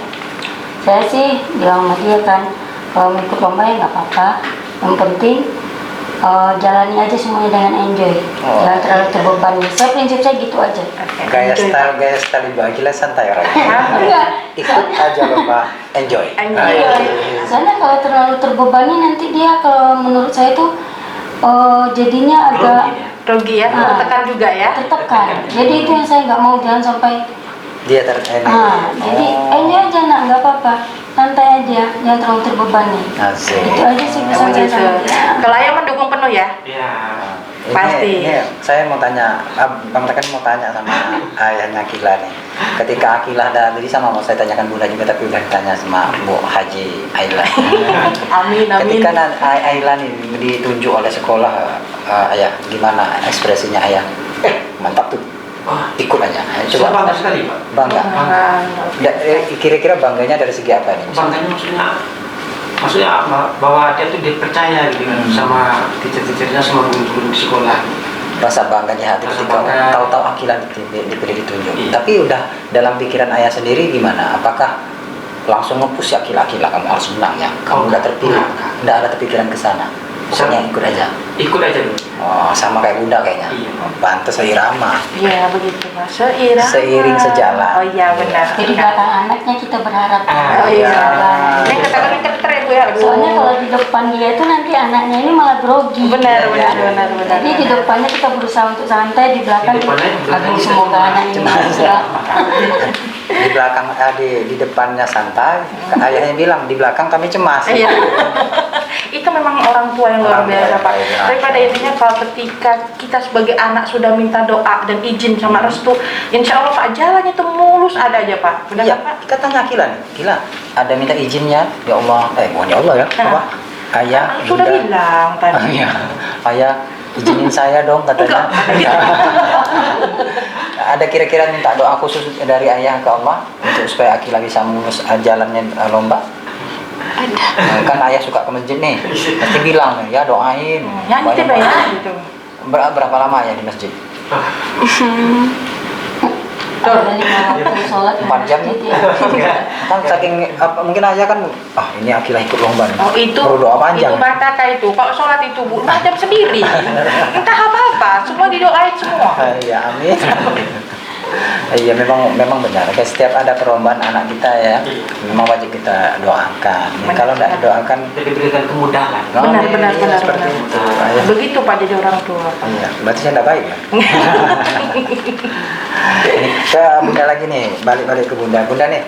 saya sih bilang sama dia kan, kalau mau ikut lomba ya nggak apa-apa, yang penting jalani aja semuanya dengan enjoy, jangan terlalu terbebani. Saya prinsip saya gitu aja. Gaya style Ibu Akila santai orangnya. Enggak, Ikut aja lomba, enjoy. soalnya kalau terlalu terbebani nanti dia, kalau menurut saya tuh jadinya agak Rugi ya, tertekan juga ya. tertekan. Jadi itu yang saya nggak mau, jangan sampai Dia jadi enjoy aja nak, nggak apa-apa, santai aja, jangan terlalu terbebani. Asik. Itu aja sih pesan saya sama dia. Kalau ayah mendukung penuh ya. Iya. Pasti. Ini saya mau tanya, Bang Tekan mau tanya sama ayahnya Akila nih. Ketika Akila tadi sama mau saya tanyakan Bunda juga, tapi udah ditanya sama Bu Haji Aila. Amin. Ketika Aila nih ditunjuk oleh sekolah, ayah gimana ekspresinya ayah? Mantap tuh. Ikut aja. Saya bangga sekali Pak. Bangga. Kira-kira bangganya dari segi apa nih? Bangganya maksudnya bahwa dia tuh dipercaya gitu kan sama teacher-teachernya, sama guru-guru di sekolah. Rasa bangganya hati Rasa ketika bangga. tahu-tahu Akila dipilih ditunjuk. Iya. Tapi udah dalam pikiran ayah sendiri gimana? Apakah langsung nge-push Akila kamu harus menang ya? Kamu udah terpilih? Nggak ada kepikiran ke sana. Pokoknya ikut aja. Ikut aja dulu. Oh, sama kayak Bunda kayaknya. Iya. Pantes seirama. Iya begitu Mas. Seirama. Seiring sejalan. Oh iya benar. Jadi belakang anaknya kita berharap. Oh iya. Jalan. Ini kata-kata keren Bu ya. Aduh. Soalnya kalau di depan dia itu nanti anaknya ini malah grogi. Benar. Jadi di depannya kita berusaha untuk santai, di belakang Di depannya aduh semoga anaknya ini bisa. Di belakang di depannya santai, ayahnya bilang di belakang kami cemas. Iya. Itu memang orang tua yang luar Orang tua biasa yang Pak. baik, ya. Tapi pada intinya kalau ketika kita sebagai anak sudah minta doa dan izin sama restu, insya Allah Pak jalannya itu mulus ada aja Pak. Benar Iya, kan Pak? kita tanya Akila nih. Akila, ada minta izinnya? Ya Allah, bukan ya Allah ya. Apa? Ayah, Sudah Bunda. bilang tadi. Iya. Ayah, izinin saya dong katanya. Ada kira-kira minta doa khusus dari ayah ke Allah untuk supaya Akila bisa mulus jalannya lomba? Ada. Kan ayah suka ke masjid nih, pasti bilang ya doain. Nyanyi teh Banyak- ya gitu. Berapa lama ya di masjid? Ada 5 waktu sholat 4 jam gitu ya? ya. Kan saking mungkin aja kan, ini Akila ikut lomba nih. Oh itu, Perlu doa panjang. itu bataka itu. Kalau sholat itu Bu, macam sendiri. Entah apa-apa, semua didoain semua. Ya amin. Iya, memang benar. Kayak setiap ada perlombaan anak kita ya, memang wajib kita doakan. Ya, kalau tidak doakan, diberikan kemudahan. Benar, seperti benar. itu. Ayah. Begitu Pak jadi orang tua. Iya, berarti saya tidak baik ya. Ini ke Bunda lagi nih, balik ke Bunda. Bunda nih,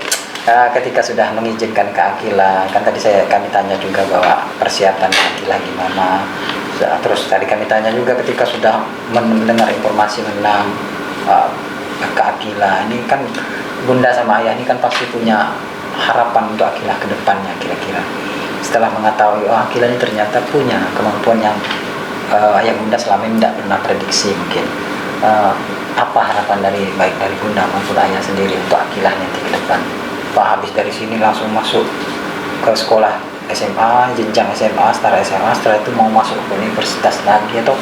ketika sudah mengizinkan ke Akila, kan tadi kami tanya juga bahwa persiapan Akila gimana. Terus tadi kami tanya juga ketika sudah mendengar informasi tentang ke Akila, ini kan Bunda sama Ayah ini kan pasti punya harapan untuk Akila ke depannya kira-kira. Setelah mengetahui Akila ini ternyata punya kemampuan yang Ayah Bunda selama ini tidak pernah prediksi mungkin. Apa harapan baik dari Bunda maupun Ayah sendiri untuk Akila nanti ke depan? Pak, habis dari sini langsung masuk ke sekolah SMA, jenjang SMA, setara SMA, setelah itu mau masuk ke universitas lagi atau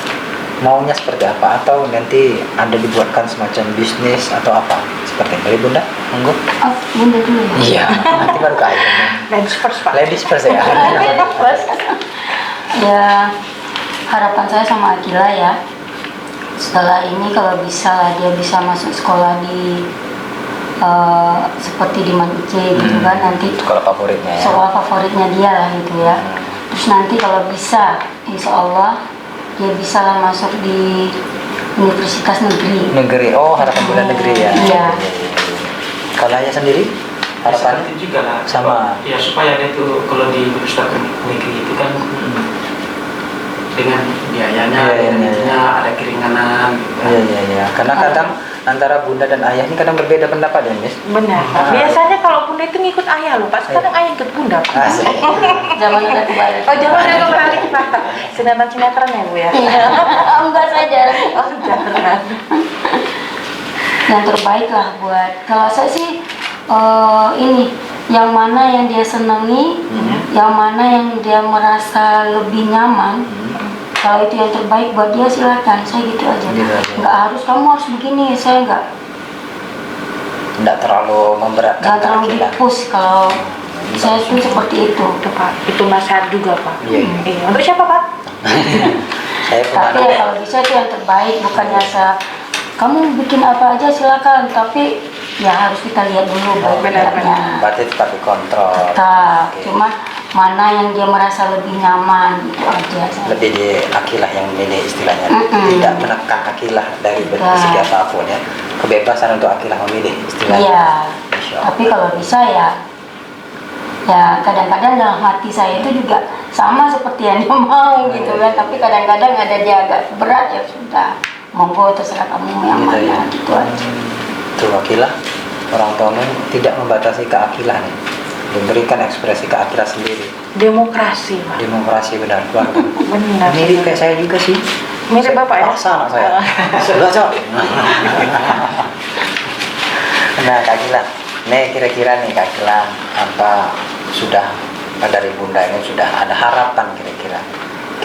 maunya seperti apa, atau nanti Anda dibuatkan semacam bisnis atau apa seperti dari Bunda? Monggo. Oh, Bunda dulu ya. Iya, nanti baru ke Ayah. Ladies first Pak. Ladies first ya. Ya, harapan saya sama Akila ya, setelah ini kalau bisa lah dia bisa masuk sekolah di seperti di Manice gitu kan, nanti Sekolah favoritnya ya. sekolah favoritnya dia lah gitu ya. Terus nanti kalau bisa, insya Allah dia bisa lah masuk di universitas negeri. Negeri, oh harapan Bunda negeri ya. Iya. Kalau Ayah sendiri harapan Seperti juga lah. sama. Ya supaya dia tuh kalau di universitas negeri itu kan dengan biayanya, dengan itunya ada keringanan. Gitu kan. Iya. Karena kadang antara Bunda dan Ayah ini kadang berbeda pendapat ya, Miss. Benar Pak. Biasanya kalau Bunda itu ngikut Ayah loh Pak. Sekarang Ayah ikut Bunda Pak. Asik. Zaman udah kebalik. Oh jangan ada kembali Pak. Sinetron ya Bu ya. Iya. Enggak saja. Oh jangan. Yang terbaik lah buat, kalau saya sih ini yang mana yang dia senangi, yang mana yang dia merasa lebih nyaman. Kalau itu yang terbaik buat dia silakan, saya gitu aja. Nggak harus kamu harus begini, saya Nggak terlalu memberatkan nggak terlalu Akila. dipush kalau saya tuh seperti itu. Itu Pak. Itu nasihat juga Pak. Iya. Untuk siapa Pak? Saya Tapi pernah ya kalau bisa itu yang terbaik, bukannya kamu bikin apa aja silakan, tapi ya harus kita lihat dulu baik-baiknya. berarti tetap dikontrol. Tetap, Oke. cuma mana yang dia merasa lebih nyaman itu aja. Lebih di Akilah yang memilih istilahnya, tidak menekan Akilah dari Tidak. segi apapun ya, kebebasan untuk Akilah memilih istilahnya. Iya, Insya Allah. tapi kalau bisa ya kadang-kadang dalam hati saya itu juga sama seperti yang dia mau gitu kan, tapi kadang-kadang ada dia agak berat, ya sudah monggo terserah kamu yang Gitu mana ya. gitu aja. Tuh Akilah, orang tua tidak membatasi ke Akilah nih, memberikan ekspresi ke Akilah sendiri. Demokrasi Pak. Demokrasi benar keluarga. Benar. Mirip kayak saya juga sih. Mirip Bapak ya? Paksa anak saya. Sudah cok. Nah Kak Gila, nih kira-kira nih Kak Gila, apa sudah dari Bunda ini sudah ada harapan kira-kira?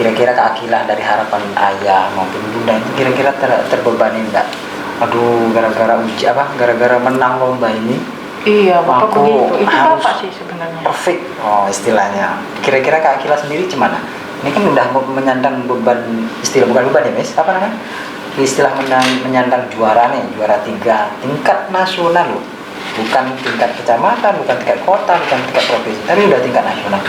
Kira-kira Kak Akilah dari harapan ayah maupun Bunda itu kira-kira terbebani enggak? Aduh, gara-gara gara-gara menang lomba ini Iya Bapak aku begitu. Itu harus Bapak sih sebenarnya. perfect, oh istilahnya. Kira-kira Kak Akilah sendiri gimana? Ini kan udah menyandang beban, istilah bukan beban ya Miss, apa namanya? Istilah menyandang juara nih, juara 3 tingkat nasional loh. Bukan tingkat kecamatan, bukan tingkat kota, bukan tingkat provinsi, tapi udah tingkat nasional.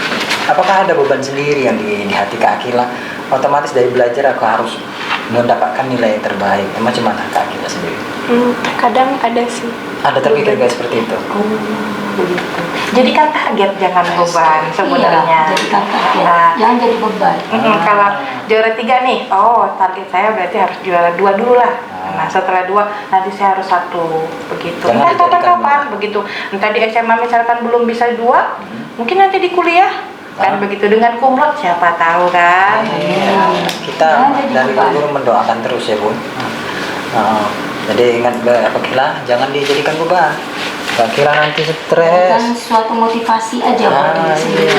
Apakah ada beban sendiri yang di hati Kak Akilah? Otomatis dari belajar aku harus mendapatkan nilai yang terbaik. Macam mana Kak Akilah sendiri? Kadang ada sih. Ada terpikir kayak seperti itu? Begitu. Jadikan target jangan beban sebenarnya. Iya, jadi target. Nah, Jangan jadi beban. kalau juara 3 nih, oh target saya berarti harus juara 2 dulu lah. Nah setelah 2 nanti saya harus 1 begitu. Jangan Entah dijadikan kapan-kapan begitu. Entah di SMA misalkan belum bisa 2, mungkin nanti di kuliah kan begitu dengan kumlot siapa tahu kan. Iya. Kita dari dulu mendoakan terus ya Bun. Jadi ingat Kak Akilah jangan dijadikan beban. Kak Akilah nanti stres. Kan suatu motivasi aja buat diri sendiri.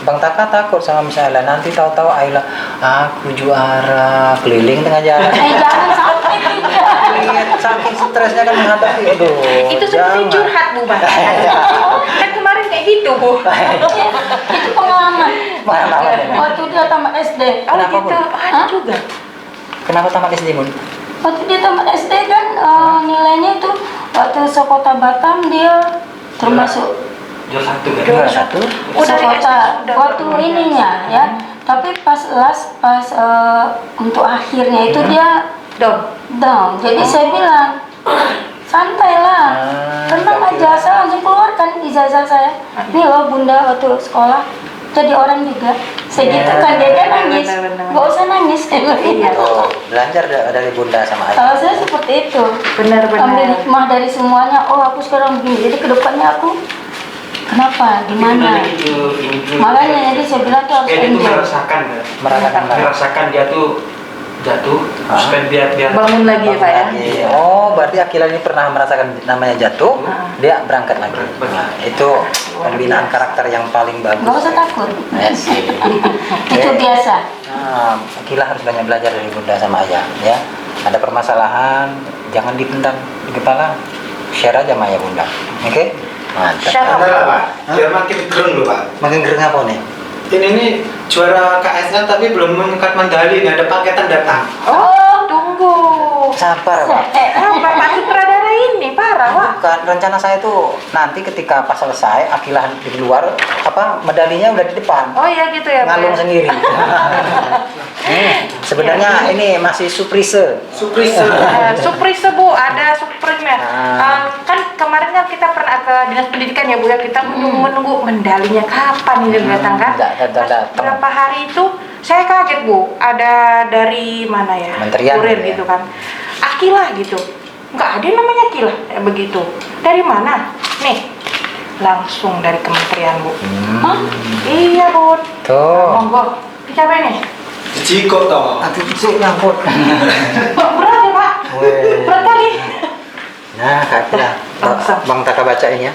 Bang Taka takut sama misalnya nanti tahu-tahu Ayla aku juara keliling tengah jalan. Jangan sampai tidak. Lihat saking stresnya kan menghadapi aduh. Itu seperti jangan. curhat Bu Bang. Kan kemarin kayak gitu Bu. Itu pengalaman. Pengalaman ya? Waktu dia tamat SD. Oh Kenapa, gitu, Bu? ada juga. Kenapa tamat SD Bun? waktu dia tamat SD kan nilainya itu waktu sekota Batam dia termasuk juara 1 kan? Juara 1. sekota waktu ininya ya. Tapi pas pas untuk akhirnya itu dia down. Jadi saya bilang santai lah, tenang aja, saya langsung keluarkan ijazah saya. Nih loh bunda waktu sekolah jadi orang juga. Saya gitu kan dia nangis, nggak usah nangis. Oh, belajar dari bunda sama ayah. Kalau saya seperti itu, ambil hikmah dari semuanya. Oh aku sekarang begini, jadi kedepannya aku kenapa, gimana? Makanya jadi saya bilang tuh harus Dia tuh enjoy. merasakan dia tuh jatuh, supaya biar Bangun lagi ya Pak ya. Oh, berarti Akila ini pernah merasakan namanya jatuh, dia berangkat lagi. Nah, itu pembinaan karakter yang paling bagus. Nggak usah takut. Yes. Itu biasa. Nah, Akila harus banyak belajar dari bunda sama ayah, ya. Ada permasalahan, jangan dipendam di kepala, share aja sama ayah bunda, oke? Mantap. Karena Pak, biar makin gereng loh Pak. Makin keren apa nih? Ini juara KS-nya tapi belum mengikat mandali, nggak ada paketan datang. Oh, tunggu. Sabar, Pak. Pak sutradara ini parah, Pak. Bukan, rencana saya tuh nanti ketika pas selesai Akila di luar, medalinya udah di depan. Oh iya gitu ya, Pak. Ngalung sendiri. Sebenarnya ini masih surprise. Surprise. Surprise Bu, ada surprise-nya. Kan kemarin kan kita pernah ke dinas pendidikan ya Bu ya, kita menunggu medalinya kapan ini datang kan? Datang. Berapa hari itu saya kaget Bu, ada dari mana ya? Kementerian Kurir ya. gitu kan. Akila gitu. Nggak ada namanya Akila begitu. Dari mana? Nih. Langsung dari kementerian Bu. Iya Bu. Tuh. Monggo. Siapa ini? Jiko toh. Nanti itu nyangkut. Berat ya Pak? Berat kali. Nah, Akila. Bang Taka bacain ya.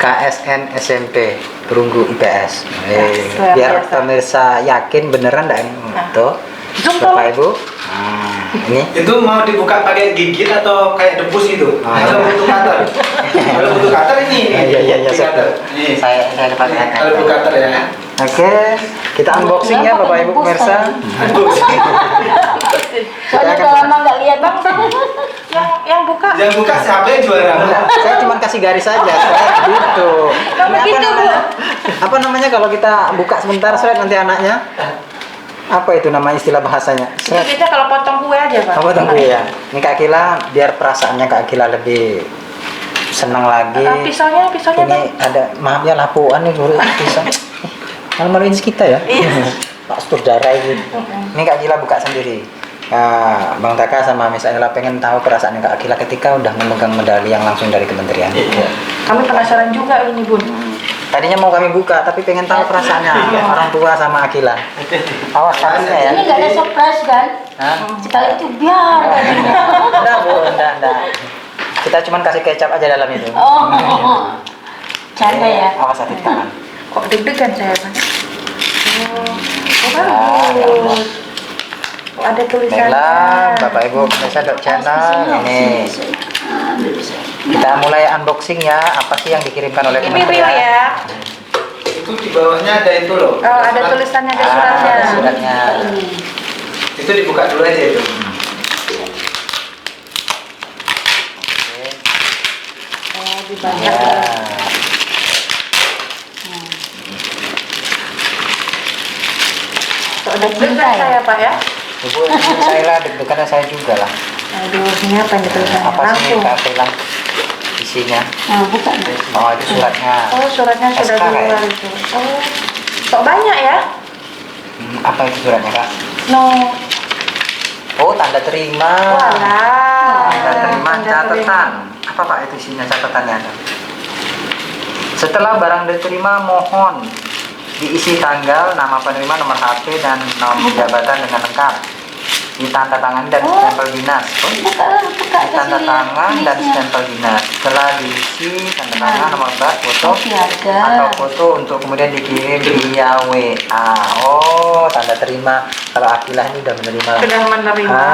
KSN SMP Perunggu IPS. luar Biar biasa. pemirsa yakin beneran enggak ini? Tuh. Zoom Bapak Ibu. Ini Itu mau dibuka pakai gigit atau kayak debus itu? Kalau butuh cutter. Kalau butuh cutter ini. Iya, Di cutter. Nih. saya dapat Kalau butuh cutter ya. Oke, kita unboxing ya Bapak Ibu pemirsa. Soalnya udah lama nggak lihat bang. Yang buka. Yang buka siapa yang juara? Saya cuma kasih garis saja, supaya gitu. Kalau Ini gitu, Bu. apa namanya kalau kita buka sebentar, Sret, nanti anaknya? Apa itu nama istilah bahasanya? Itu kita kalau potong kue aja Pak. Apa tunggu ya? Ini Kak Akila, biar perasaannya Kak Akila lebih senang lagi. Pisaunya Ini Bang. ada, maaf ya lapuan nih guru pisau. Malu-maluin kita ya. Pak saudara ini. Ini Kak Akila buka sendiri. Nah, Bang Taka sama Miss Ayla pengen tahu perasaan Kak Akila ketika udah memegang medali yang langsung dari kementerian. Kami penasaran juga ini Bun. Tadinya mau kami buka, tapi pengen tahu perasaannya orang tua sama Akila. Awas kakinya ya. Ini nggak ada surprise kan? Hah? Sekali itu biar. Enggak, Bu, enggak. Kita cuma kasih kecap aja dalam itu. Oh, canda ya. Awas hati tangan. Kok deg-degan saya Pak? Bagus. Oh, ada tulisannya. Baiklah, Bapak Ibu pemirsa Dok Channel ini. Kita mulai unboxing ya. Apa sih yang dikirimkan oleh Ini real kementerian? ya. Itu di bawahnya ada itu loh. Oh, ada tulisannya, ada suratnya. Ada suratnya. Itu dibuka dulu aja itu. Oh, dibanyak. Ya. Kok deg-degan saya Pak ya? Ibu, saya deg-degannya saya juga lah. Aduh, ini apa yang tulisannya? Apa sih Langsung. Kak Akila isinya? Nah, bukan. Oh, itu suratnya. Oh, suratnya sudah SK, ya? keluar itu. Oh, kok banyak ya? Apa itu suratnya, Kak? No. Oh, tanda terima. Walah. Tanda terima Tanda catatan. Apa Pak itu isinya catatannya? Setelah barang diterima, mohon diisi tanggal, nama penerima, nomor HP, dan nomor jabatan dengan lengkap. Ditanda tangan dan stempel dinas. Oh, ditanda tangan dan stempel dinas. Setelah diisi tanda tangan, nomor bat, foto, atau foto untuk kemudian dikirim via WA. Oh, tanda terima. Kalau Akila ini udah menerima. Sudah menerima.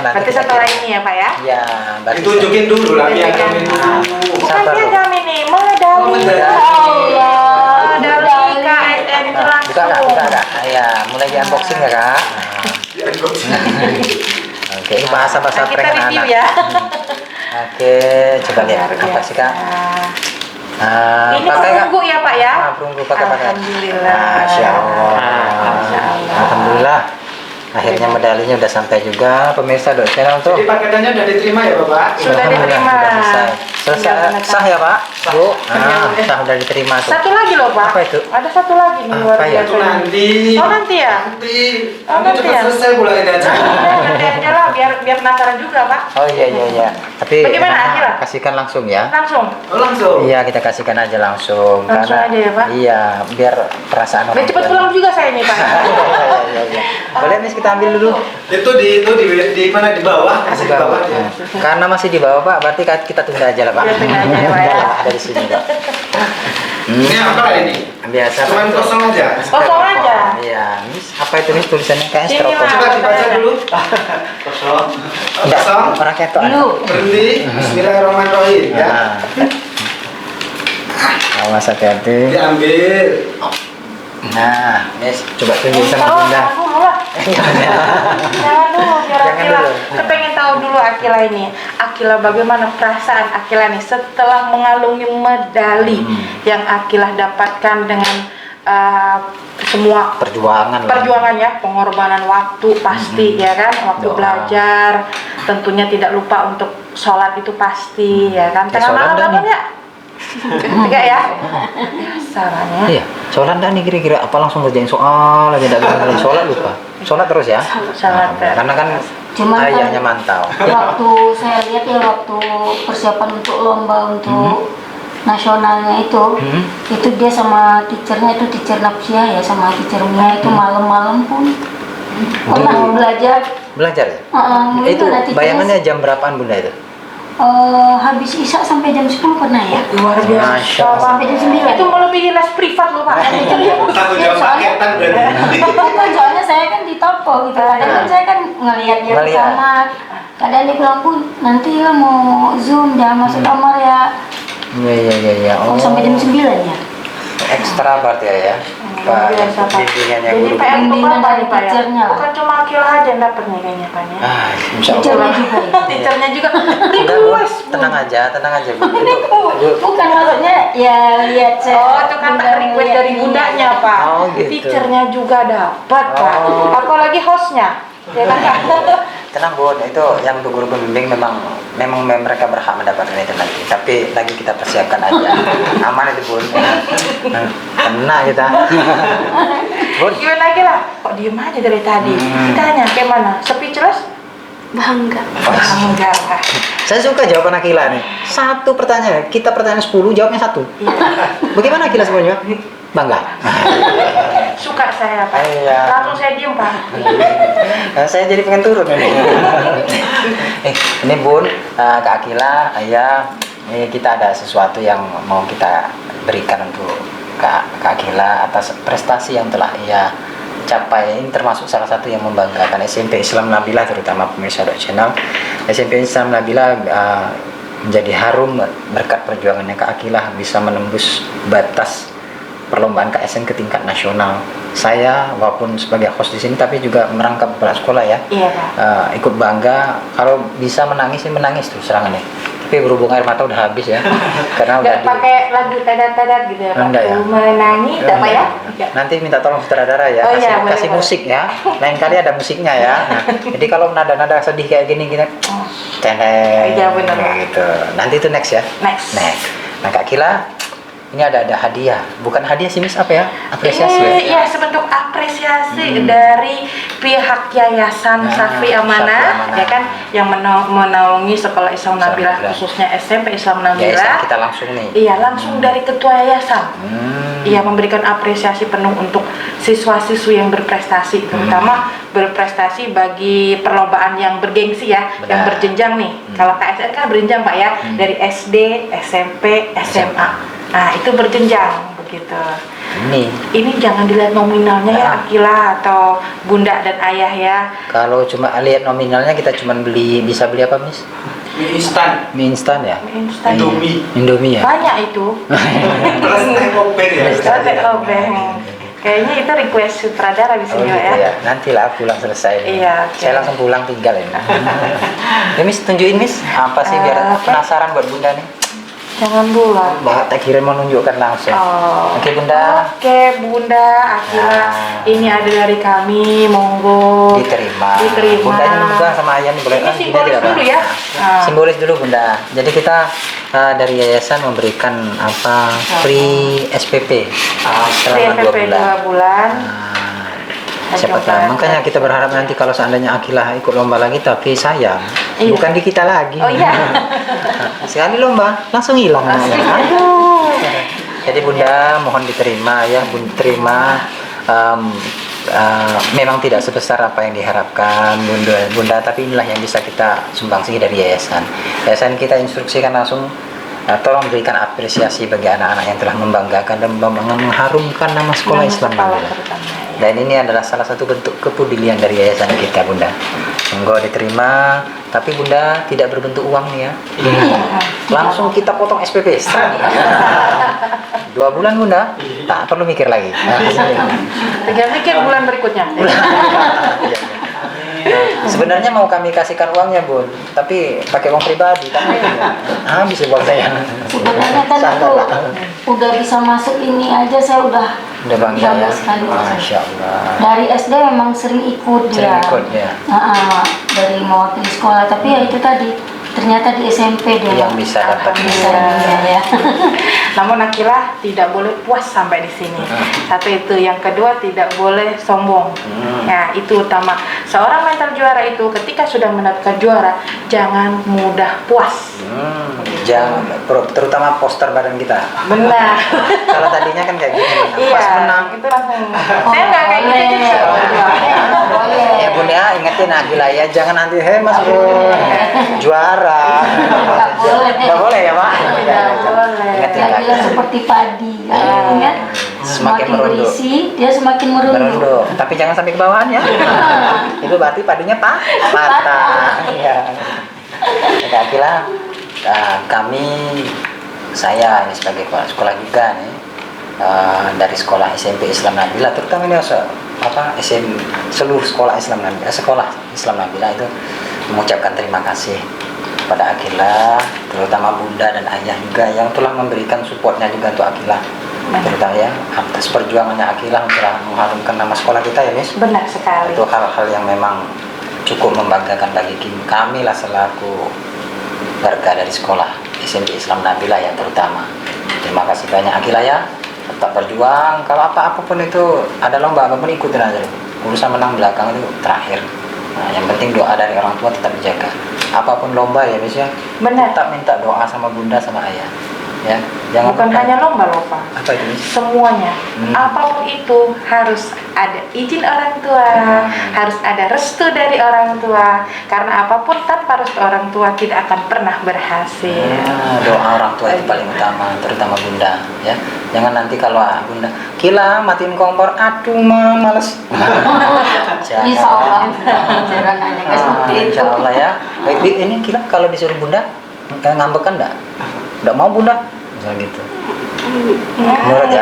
Nanti Berarti kita setelah kirim. ini ya Pak ya? Ya, berarti Ditunjukin dulu lah biar Ditunjukin. kami dulu. Bukan Sabar, Bu. piagam ini, medali. medali. Ya Allah, dari KSN itu Buka langsung. nggak? Buka nggak? Ya, mulai di unboxing ya Kak. Oke, ini bahasa-bahasa Nah, kita prank review anak. ya. Oke, coba lihat Luar apa sih Kak? Ini pakai Kak? perunggu ya Pak ya? Perunggu pakai. Alhamdulillah. Masya Allah. Masya Allah. Alhamdulillah. Akhirnya medalinya udah sampai juga pemirsa Dok Channel tuh. Jadi paketannya udah diterima ya Bapak? Sudah Alhamdulillah, diterima. sudah selesai. Selesai, Tinggal sah ya Pak? Bu? Sah udah diterima tuh. Satu lagi loh Pak. Apa itu? Ada satu lagi nih luar Apa ya? Itu biasa. nanti. Oh nanti ya? Nanti. Oh, Nanti nanti cepat ya? selesai pula ini aja. Nanti aja lah biar penasaran juga Pak. Oh iya. Tapi Bagaimana akhirnya? kasihkan langsung ya. Langsung. Oh langsung. Iya, kita kasihkan aja langsung. Langsung aja ya, Pak? Iya, biar perasaan Biar cepat tua- pulang juga saya nih Pak. Iya. Boleh Miss kita ambil dulu. Itu di mana di bawah? Masih di bawah ya. Karena masih di bawah Pak, berarti kita tunda aja lah Pak. Kita tunda aja ya, Pak, ya. Dari sini Pak. Ini apa ini? Biasa. Cuman Pak. kosong aja. Kosong aja. Iya, Miss. Apa itu Miss tulisannya kayak Sini, styrofoam? Mas. Coba dibaca dulu. Kosong. Enggak, Kosong. orang ketok. Dulu. Berhenti. Bismillahirrahmanirrahim ya. Awas hati-hati. Diambil. Nah, Miss, coba tunjuk sama Oh, Bunda. jangan dulu lah. Jangan dulu biar Jangan Akila. dulu. Saya pengen tahu dulu Akila ini. Akila bagaimana perasaan Akila nih setelah mengalungi medali yang Akila dapatkan dengan semua Perjuangan lah. perjuangan ya, pengorbanan waktu pasti ya kan, waktu Doa. belajar, tentunya tidak lupa untuk sholat itu pasti ya kan. Ya, Tengah sholat malam dah bangun nih. ya? Enggak ya? Biasanya. Iya, sholat dah nih kira-kira apa langsung ngerjain soal aja enggak ngerjain sholat lupa. Sholat terus ya. Sholat. Karena kan Cuman kan- ayahnya mantau. Waktu saya lihat ya waktu persiapan untuk lomba untuk nasionalnya itu dia sama teachernya itu teacher Napsia ya sama teacher Mia itu malam-malam pun pernah belajar. Belajar ya? Mungkin Itu ada teachernya bayangannya jam berapaan Bunda itu? habis isya sampai jam 10 pernah ya. Luar biasa. Masya Allah. Sampai jam 9. Itu melebihi les privat loh Pak. Tanggung jawab paketan berarti. Bukan, soalnya saya kan di toko gitu. Kadang kan saya kan ngelihat dia di Ngelihat. kamar. Kadang dia bilang pun nanti lah mau zoom jangan masuk kamar ya. Iya. Oh, sampai jam 9 ya. Ekstra berarti ya. Pak, Biasa Pak. bimbingannya Jadi guru. PR untuk Bimbingan Bapak dari nih Pak ya. teachernya. Bukan cuma Akila aja yang dapat nih kayaknya Pak ya. Insya Allah. Teachernya juga ya. Teachernya juga Udah, Bu. request. Bu. Tenang aja Bu. Bukan maksudnya ya lihat saya. Oh, itu kan Bunda request ngeliat dari ini. bundanya Pak. Oh, gitu. Teachernya juga dapat Pak. Oh. Apalagi hostnya. Ya kan Kak? Tenang Bun, itu yang untuk guru pembimbing memang mereka berhak mendapatkan itu nanti. Tapi lagi kita persiapkan aja. Aman itu Bun. Kena kita. Bun, Gimana lagi lah? Kok diem aja dari tadi? Ditanya kayak mana? Speechless? Bangga. Enggak lah. saya suka jawaban Akila nih. Satu pertanyaan, kita pertanyaan 10, jawabnya 1. Bagaimana Akila semuanya? Bangga. Suka saya Pak. Iya. Langsung saya diem Pak. Saya jadi pengen turun ini. Ini Bun, Kak Akila, Ayah, ini kita ada sesuatu yang mau kita berikan untuk Kak Akila atas prestasi yang telah ia capai. Ini termasuk salah satu yang membanggakan SMP Islam Nabila, terutama pemirsa Dok Channel. SMP Islam Nabila menjadi harum berkat perjuangannya Kak Akila bisa menembus batas perlombaan KSN ke tingkat nasional. Saya walaupun sebagai host di sini tapi juga merangkap kepala sekolah ya. Iya Pak. Ikut bangga kalau bisa menangis sih menangis terus serangan nih. Tapi berhubung air mata udah habis ya. Karena Nggak udah pakai lagu tadat-tadat gitu ya Pak. Enggak ya? Menangis, tak Pak ya? Nanti minta tolong sutradara ya, Oh, iya, boleh, kasih boleh. musik ya. Lain kali ada musiknya ya. Nah, jadi kalau nada-nada sedih kayak gini kita teneng Iya, bener, Pak. gitu. Nanti itu next ya. Next. Nah Kak Kila, ini ada hadiah. Bukan hadiah sih Miss, apa ya? Apresiasi. Ini ya sebentuk apresiasi dari pihak Yayasan Nah, Safi Safi Amanah Amanah. ya kan yang menaungi Sekolah Islam Islam Nabilah Nabilah. khususnya SMP Islam Ya, Nabilah. kita langsung nih. Iya, langsung dari ketua yayasan. Hmm. Ia memberikan apresiasi penuh untuk siswa-siswi yang berprestasi, terutama berprestasi bagi perlombaan yang bergengsi ya, Benar. yang berjenjang nih. Kalau KSN kan berjenjang Pak ya, dari SD, SMP, SMA. Nah, itu berjenjang begitu. Ini jangan dilihat nominalnya ya, Ah. Akila atau Bunda dan Ayah ya. Kalau cuma lihat nominalnya kita cuma bisa beli apa Miss? Mie instan. Mie instan ya? Mie instan. Indomie. Indomie ya? Banyak itu. Plus teh obeng ya. Sate obeng. Kayaknya itu request sutradara di Oh sini gitu ya. ya. Nantilah pulang selesai. Iya, oke. Saya langsung pulang tinggal ini. Ya Miss, tunjukin Miss apa sih biar Oke. penasaran buat Bunda nih. Jangan bulat. Mbak tak kira mau nunjukkan langsung. Oh. Oke Bunda. Oke Bunda, akhirnya Nah. ini ada dari kami, monggo. Diterima. Diterima. Bunda ini memegang sama ayah nih boleh. Ini Ah, gini simbolis tidak, Pak? dulu ya. Ah. Simbolis dulu Bunda. Jadi kita dari yayasan memberikan apa free SPP selama 2 PSPP bulan. 2 bulan. Nah, siapa tahu. Makanya kita berharap nanti kalau seandainya Akilah ikut lomba lagi, tapi sayang Iya. bukan di kita lagi. Oh iya. Sekali lomba langsung hilang. Aduh. Jadi Bunda mohon diterima ya, Bunda terima. Memang tidak sebesar apa yang diharapkan Bunda, tapi inilah yang bisa kita sumbangsi dari yayasan. Yayasan kita instruksikan langsung, tolong berikan apresiasi bagi anak-anak yang telah membanggakan dan mengharumkan nama sekolah Islam Nabila. Dan ini adalah salah satu bentuk kepedulian dari yayasan kita Bunda. Monggo diterima, tapi Bunda tidak berbentuk uang nih ya. Langsung kita potong SPP. 2 bulan Bunda, tak perlu mikir lagi. Tinggal mikir bulan berikutnya. Sebenarnya mau kami kasihkan uangnya Bun, tapi pakai uang pribadi kan habis uang saya. Sebenarnya kan aku udah bisa masuk ini aja, saya udah Bangga ya. sekali. Masya Allah. Dari SD memang sering ikut Sering dia. ikut ya. Dari mewakili sekolah, tapi ya itu tadi ternyata di SMP dia Yang bisa dapat. bisa ya. Namun Akilah tidak boleh puas sampai di sini. Satu itu, yang kedua tidak boleh sombong. Ya, itu utama. Seorang mental juara itu ketika sudah mendapatkan juara, jangan mudah puas. Jangan, terutama poster badan kita. Benar. Kalau tadinya kan kayak gini, Iya, pas menang. itu langsung. Saya nggak kayak gitu jadi Boleh. Ya Bun ya, ingetin Nabila ya, jangan nanti Mas Bun juara. Nggak boleh. Nggak boleh ya Pak? Tidak boleh. Ingetin Dia bilang Nabila. seperti padi kan, ya. Semakin Semakin merunduk. berisi, dia semakin merunduk. Merunduk, tapi jangan sampai ke bawahnya ya. Itu berarti padinya patah. Iya. Oke, Akila, kami, saya ini sebagai kepala sekolah juga nih, dari sekolah SMP Islam Nabila, terutama ini seluruh sekolah Islam Nabila itu mengucapkan terima kasih pada Akila, terutama Bunda dan Ayah juga yang telah memberikan supportnya juga untuk Akila, terutama ya atas perjuangannya Akila telah mengharumkan nama sekolah kita ya Miss. Benar sekali. Itu hal-hal yang memang cukup membanggakan bagi kami lah selaku warga dari sekolah SMP Islam Nabila yang terutama. Terima kasih banyak Akila ya, tetap berjuang. Kalau apapun itu ada lomba apapun ikutin aja. Urusan menang belakang itu terakhir. Nah, yang penting doa dari orang tua tetap dijaga. Apapun lomba ya Miss ya. Benar. Tetap minta doa sama Bunda sama Ayah. Ya, jangan Bukan hanya lomba loh Pak. apa itu Miss? Semuanya, apapun itu harus ada izin orang tua, harus ada restu dari orang tua. Karena apapun tanpa restu orang tua tidak akan pernah berhasil. Doa orang tua itu paling utama, terutama Bunda ya. Jangan nanti kalau Bunda Kila matiin kompor, aduh males. Insya Allah. Jangan hanya kayak seperti itu. Insya Allah ya. Baik, ini Kila kalau disuruh Bunda ngambekan enggak? Enggak mau Bunda? Misal gitu. Menurut ya?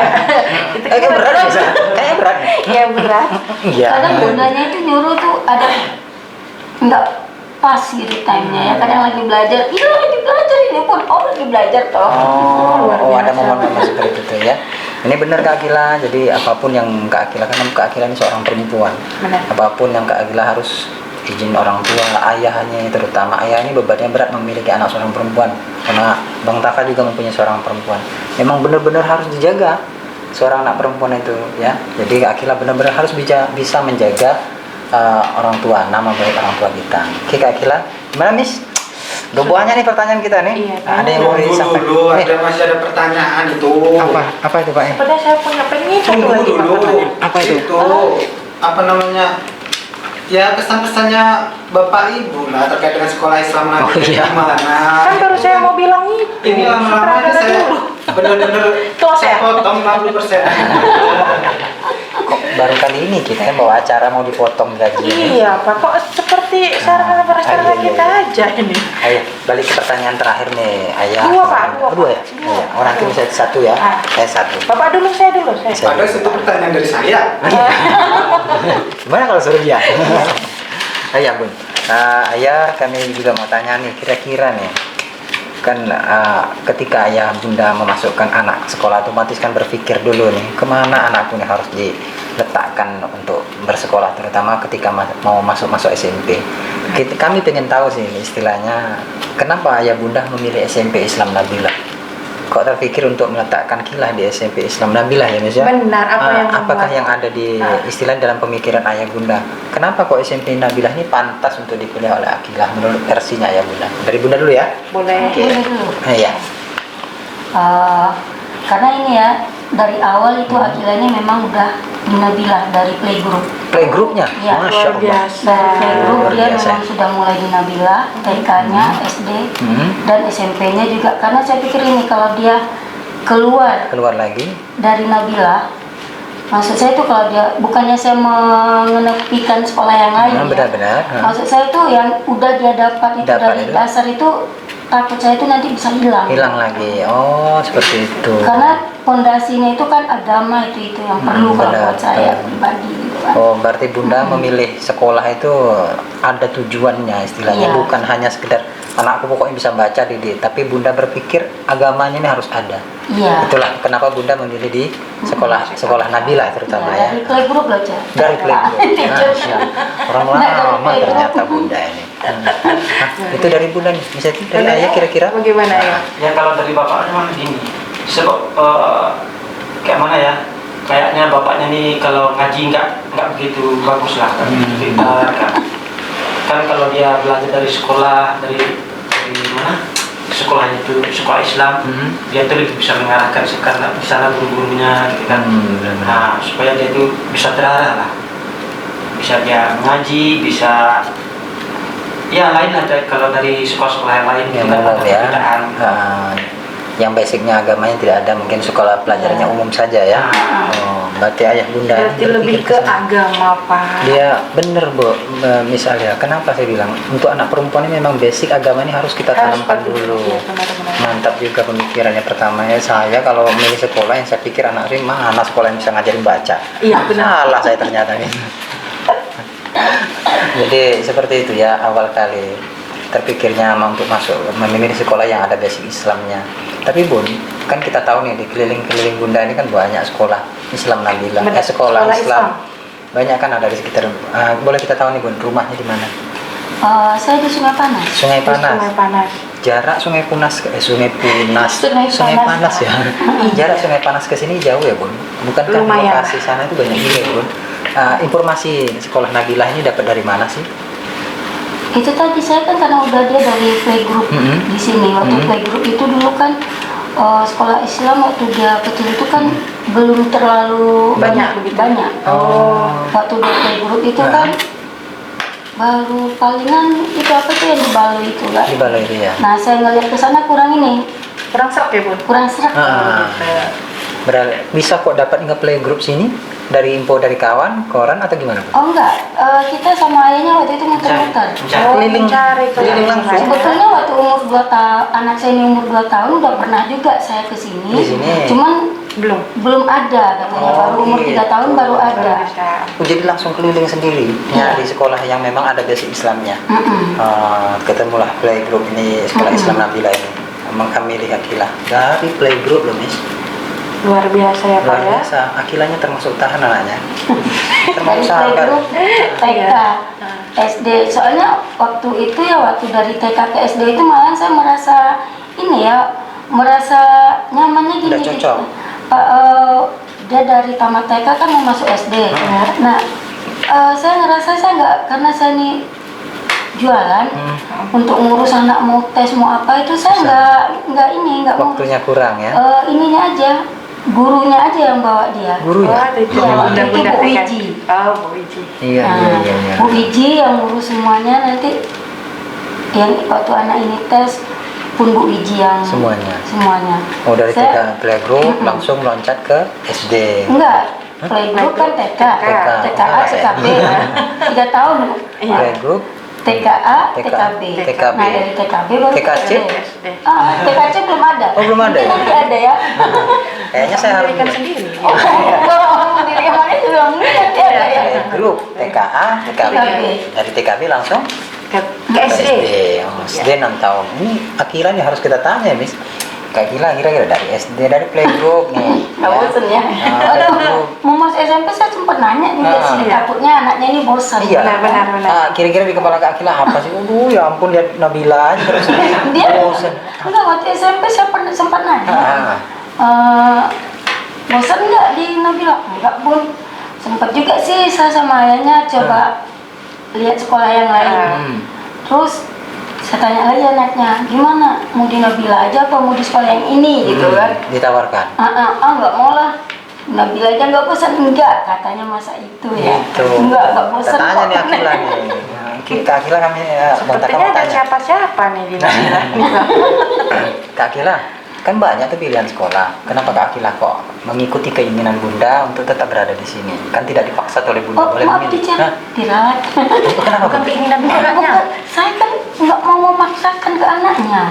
Itu Kayak berat bisa. Kayak berat. Iya berat. Iya. Kadang bundanya itu nyuruh tuh ada nggak pas gitu time-nya ya. Kadang lagi belajar, iya lagi belajar ini pun, lagi belajar toh. Oh, ada momen-momen seperti itu ya. Ini benar Kak Akila, jadi apapun yang Kak Akila, kan Kak Akila ini seorang perempuan. Benar. Apapun yang Kak Akila harus izin orang tua, ayahnya terutama. Ayah ini bebannya berat memiliki anak seorang perempuan. Karena Bang Taka juga mempunyai seorang perempuan. Memang benar-benar harus dijaga seorang anak perempuan itu ya. Jadi Kak Akila benar-benar harus bisa menjaga orang tua, nama baik orang tua kita. Oke Kak Akila, gimana Miss? Doboannya nih pertanyaan kita nih. Iya, Ada yang mau disampaikan? Dulu, masih ada pertanyaan itu. Apa itu Pak? Padahal saya punya pengen satu Tunggu lagi Pak. dulu. pertanyaan. Apa itu? Apa namanya? Ya kesan-pesannya Bapak Ibu lah terkait dengan sekolah Islam Nabila iya. gimana? Kan baru saya mau bilang itu. Ini lama-lama ini Sutradara saya dulu. benar-benar Tos ya? saya potong 50%. Kok baru kali ini kita yang bawa acara mau dipotong gaji ini? Iya Pak, kok seperti sarana prasarana iya, kita iya. aja ini. Ayo, balik ke pertanyaan terakhir nih, Ayah. Dua, Pak, dua, Oh, dua ya? Pak. Iya, orang tim saya satu ya, Ah. saya satu. Bapak dulu, saya dulu. Saya. Padahal itu pertanyaan dari saya. Gimana kalau suruh dia? Ayah Bun, Ayah kami juga mau tanya nih, kira-kira nih, kan ketika ayah bunda memasukkan anak ke sekolah otomatis kan berpikir dulu nih, kemana anakku nih harus diletakkan untuk bersekolah, terutama ketika mau masuk SMP. Kami pengen tahu sih istilahnya, kenapa ayah bunda memilih SMP Islam Nabilah? Kok terpikir untuk meletakkan Kilah di SMP Islam Nabilah ya Miss ya? Benar, Apakah yang ada di istilah dalam pemikiran ayah bunda? Kenapa kok SMP Nabilah ini pantas untuk dipilih oleh Akilah menurut versinya ayah bunda? Dari bunda dulu ya? Boleh. Oke. Boleh dulu. Iya. Karena ini ya, dari awal itu Akila ini memang udah di Nabilah dari playgroup. Playgroupnya? Iya, Masya Luar Allah. biasa. Dari playgroup Luar dia biasa. memang sudah mulai di Nabilah, TK-nya, SD, dan SMP-nya juga. Karena saya pikir ini kalau dia keluar lagi? dari Nabilah, maksud saya itu kalau dia, bukannya saya menepikan sekolah yang lain ya. Benar-benar. Maksud saya itu yang udah dia dapat itu Dapat dari itu. dasar itu, takut saya itu nanti bisa hilang. Hilang lagi. Oh, seperti itu. Karena fondasinya itu kan agama itu yang perlu kalau benar, buat saya benar. pribadi gitu kan. Oh, berarti bunda memilih sekolah itu ada tujuannya istilahnya, Iya. bukan hanya sekedar anakku pokoknya bisa baca tapi bunda berpikir agamanya ini harus ada. Iya. Itulah kenapa bunda memilih di sekolah Nabilah terutama Iya, ya. dari playgroup loh, Cak. Dari playgroup. Teacher. Masya Allah. Orang Nggak, dari lama playgroup. ternyata bunda ini. Itu dari bunda nih. Bisa itu dari ayah kira-kira? Bagaimana ya? Ya kalau dari bapak memang gini, sebab kayak mana ya? Kayaknya bapaknya nih kalau ngaji nggak begitu bagus lah, pintar kan kalau dia belajar dari sekolah dari mana? Sekolahnya itu sekolah Islam, dia tuh lebih bisa mengarahkan karena di sana guru-gurunya gitu kan. Nah supaya dia tuh bisa terarah lah, bisa dia mengaji, bisa ya lain ada kalau dari sekolah-sekolah yang lain Yang gitu kan, umum ada ya. perbedaan. Yang basicnya agamanya tidak ada, mungkin sekolah pelajarannya umum saja ya. Oh, berarti ayah bunda Berarti lebih berpikir ke sana. agama Pak. Dia bener Bu, misalnya kenapa saya bilang untuk anak perempuan ini memang basic agama ini harus kita Harus tanamkan patuh. dulu. Iya, benar-benar. Mantap juga pemikirannya. Pertama ya, saya kalau milih sekolah yang saya pikir anak saya mana sekolah yang bisa ngajarin baca. Iya, benar. Salah saya ternyata nih. Jadi seperti itu ya awal kali terpikirnya untuk masuk memilih sekolah yang ada basic Islamnya. Tapi Bun, kan kita tahu nih di keliling-keliling bunda ini kan banyak sekolah Islam Nabilah, Benar, sekolah sekolah Islam. Islam. Banyak kan ada di sekitar. Boleh kita tahu nih Bun, rumahnya di mana? Saya di Sungai Panas. Sungai Panas. Sungai Panas. Jarak Sungai Punas Sungai Punas Sungai Panas ya. Jarak Sungai Panas ke sini jauh ya Bun. Bukankah Lumayan. lokasi sana itu banyak juga ya Bun? Informasi sekolah Nabilah ini dapat dari mana sih? Itu tadi saya kan karena udah dia dari playgroup di sini. Waktu playgroup itu dulu kan sekolah Islam waktu dia kecil itu kan belum terlalu Banyak begitu? banyak. Oh. Waktu dia playgroup itu kan baru palingan itu apa tuh yang di Balai itu kan. Di Balai itu ya. Nah saya ngeliat ke sana kurang ini, Kurang serak ya Bun? kurang serak. Berarti bisa kok dapat nge playgroup sini dari info dari kawan, koran atau gimana Bun? Oh enggak, kita sama ayahnya waktu itu muter-muter. Keliling langsung. Sebetulnya waktu umur 2 tahun, anak saya ini umur 2 tahun udah pernah juga saya ke sini. Di sini. Cuman Belum ada katanya, baru umur 3 tahun baru ada. Jadi langsung keliling sendiri nyari sekolah yang memang ada basic Islamnya. Ketemulah playgroup ini sekolah Islam Nabilah ini. Kami lihat Akilah dari playgroup loh Miss. Luar biasa ya Pak Luar ya. biasa. Akilahnya termasuk tahan anaknya. Dari Termasuk sabar. playgroup TK, SD. Soalnya waktu itu ya waktu dari TK ke SD itu malah saya merasa ini ya, merasa nyamannya gini. Udah cocok. Dia dari tamat TK kan mau masuk SD. Nah, saya ngerasa saya nggak, karena saya ini jualan untuk ngurus anak mau tes mau apa itu saya nggak mau. Waktunya kurang ya. Ininya aja, gurunya aja yang bawa dia. Guru ya? itu Iya, bunda itu bunda Bu TK. Wiji. Oh, Bu Wiji. Iya, Nah, iya, iya. Bu Wiji yang ngurus semuanya nanti yang waktu anak ini tes pun Bu Iji yang Semuanya. semuanya. Oh, dari Saya- TK playgroup langsung loncat ke SD. Enggak, playgroup kan TK, TKA, TKB, 3 tahun Bu. Playgroup, TKA, TKB. TKB. Nah dari TKB baru TKC? SD. TKC belum ada. Oh, belum ada Mungkin ya? nanti ada ya. Kayaknya saya harus Mendirikan sendiri. Oh, kalau orang sendiri yang mana juga mungkin nanti ada ya. playgroup, TKA, TKB. TKB. Dari TKB langsung Ke ke SD. Oh, SD 6 tahun. Ini Akila nih harus kita tanya, Miss. Kak Akila kira-kira dari SD, dari playgroup nih. Nggak bosen ya. Aduh, mau masuk SMP saya sempat nanya juga sih. Takutnya anaknya ini bosan. Iya. Benar. Kira-kira di kepala Kak Akila apa sih? Aduh, ya ampun, lihat Nabila aja terus. Dia bosen. enggak, waktu SMP saya pernah sempat nanya. Ah. Bosan nggak di Nabila? Enggak Bun. Sempat juga sih saya sama ayahnya coba lihat sekolah yang lain. Terus saya tanya lagi anaknya, gimana? Mau di Nabila aja apa mau di sekolah yang ini gitu kan? Ditawarkan. Nggak mau lah. Nabila aja nggak bosan, enggak katanya masa itu ya. Gitu. Nggak bosan. Kita tanya nih Akila nih. Kak Akila kami Bang Taka Sepertinya mau ada tanya. siapa-siapa nih di Nabila. Kak Akila, kan banyak tuh pilihan sekolah. Kenapa Kak Akila kok mengikuti keinginan Bunda untuk tetap berada di sini? Kan tidak dipaksa oleh Bunda, Oh boleh maaf memilih. Tica, Hah? dirawat. Kenapa Bukan Bunda? keinginan Bukan, anaknya. saya kan nggak mau memaksakan ke anaknya.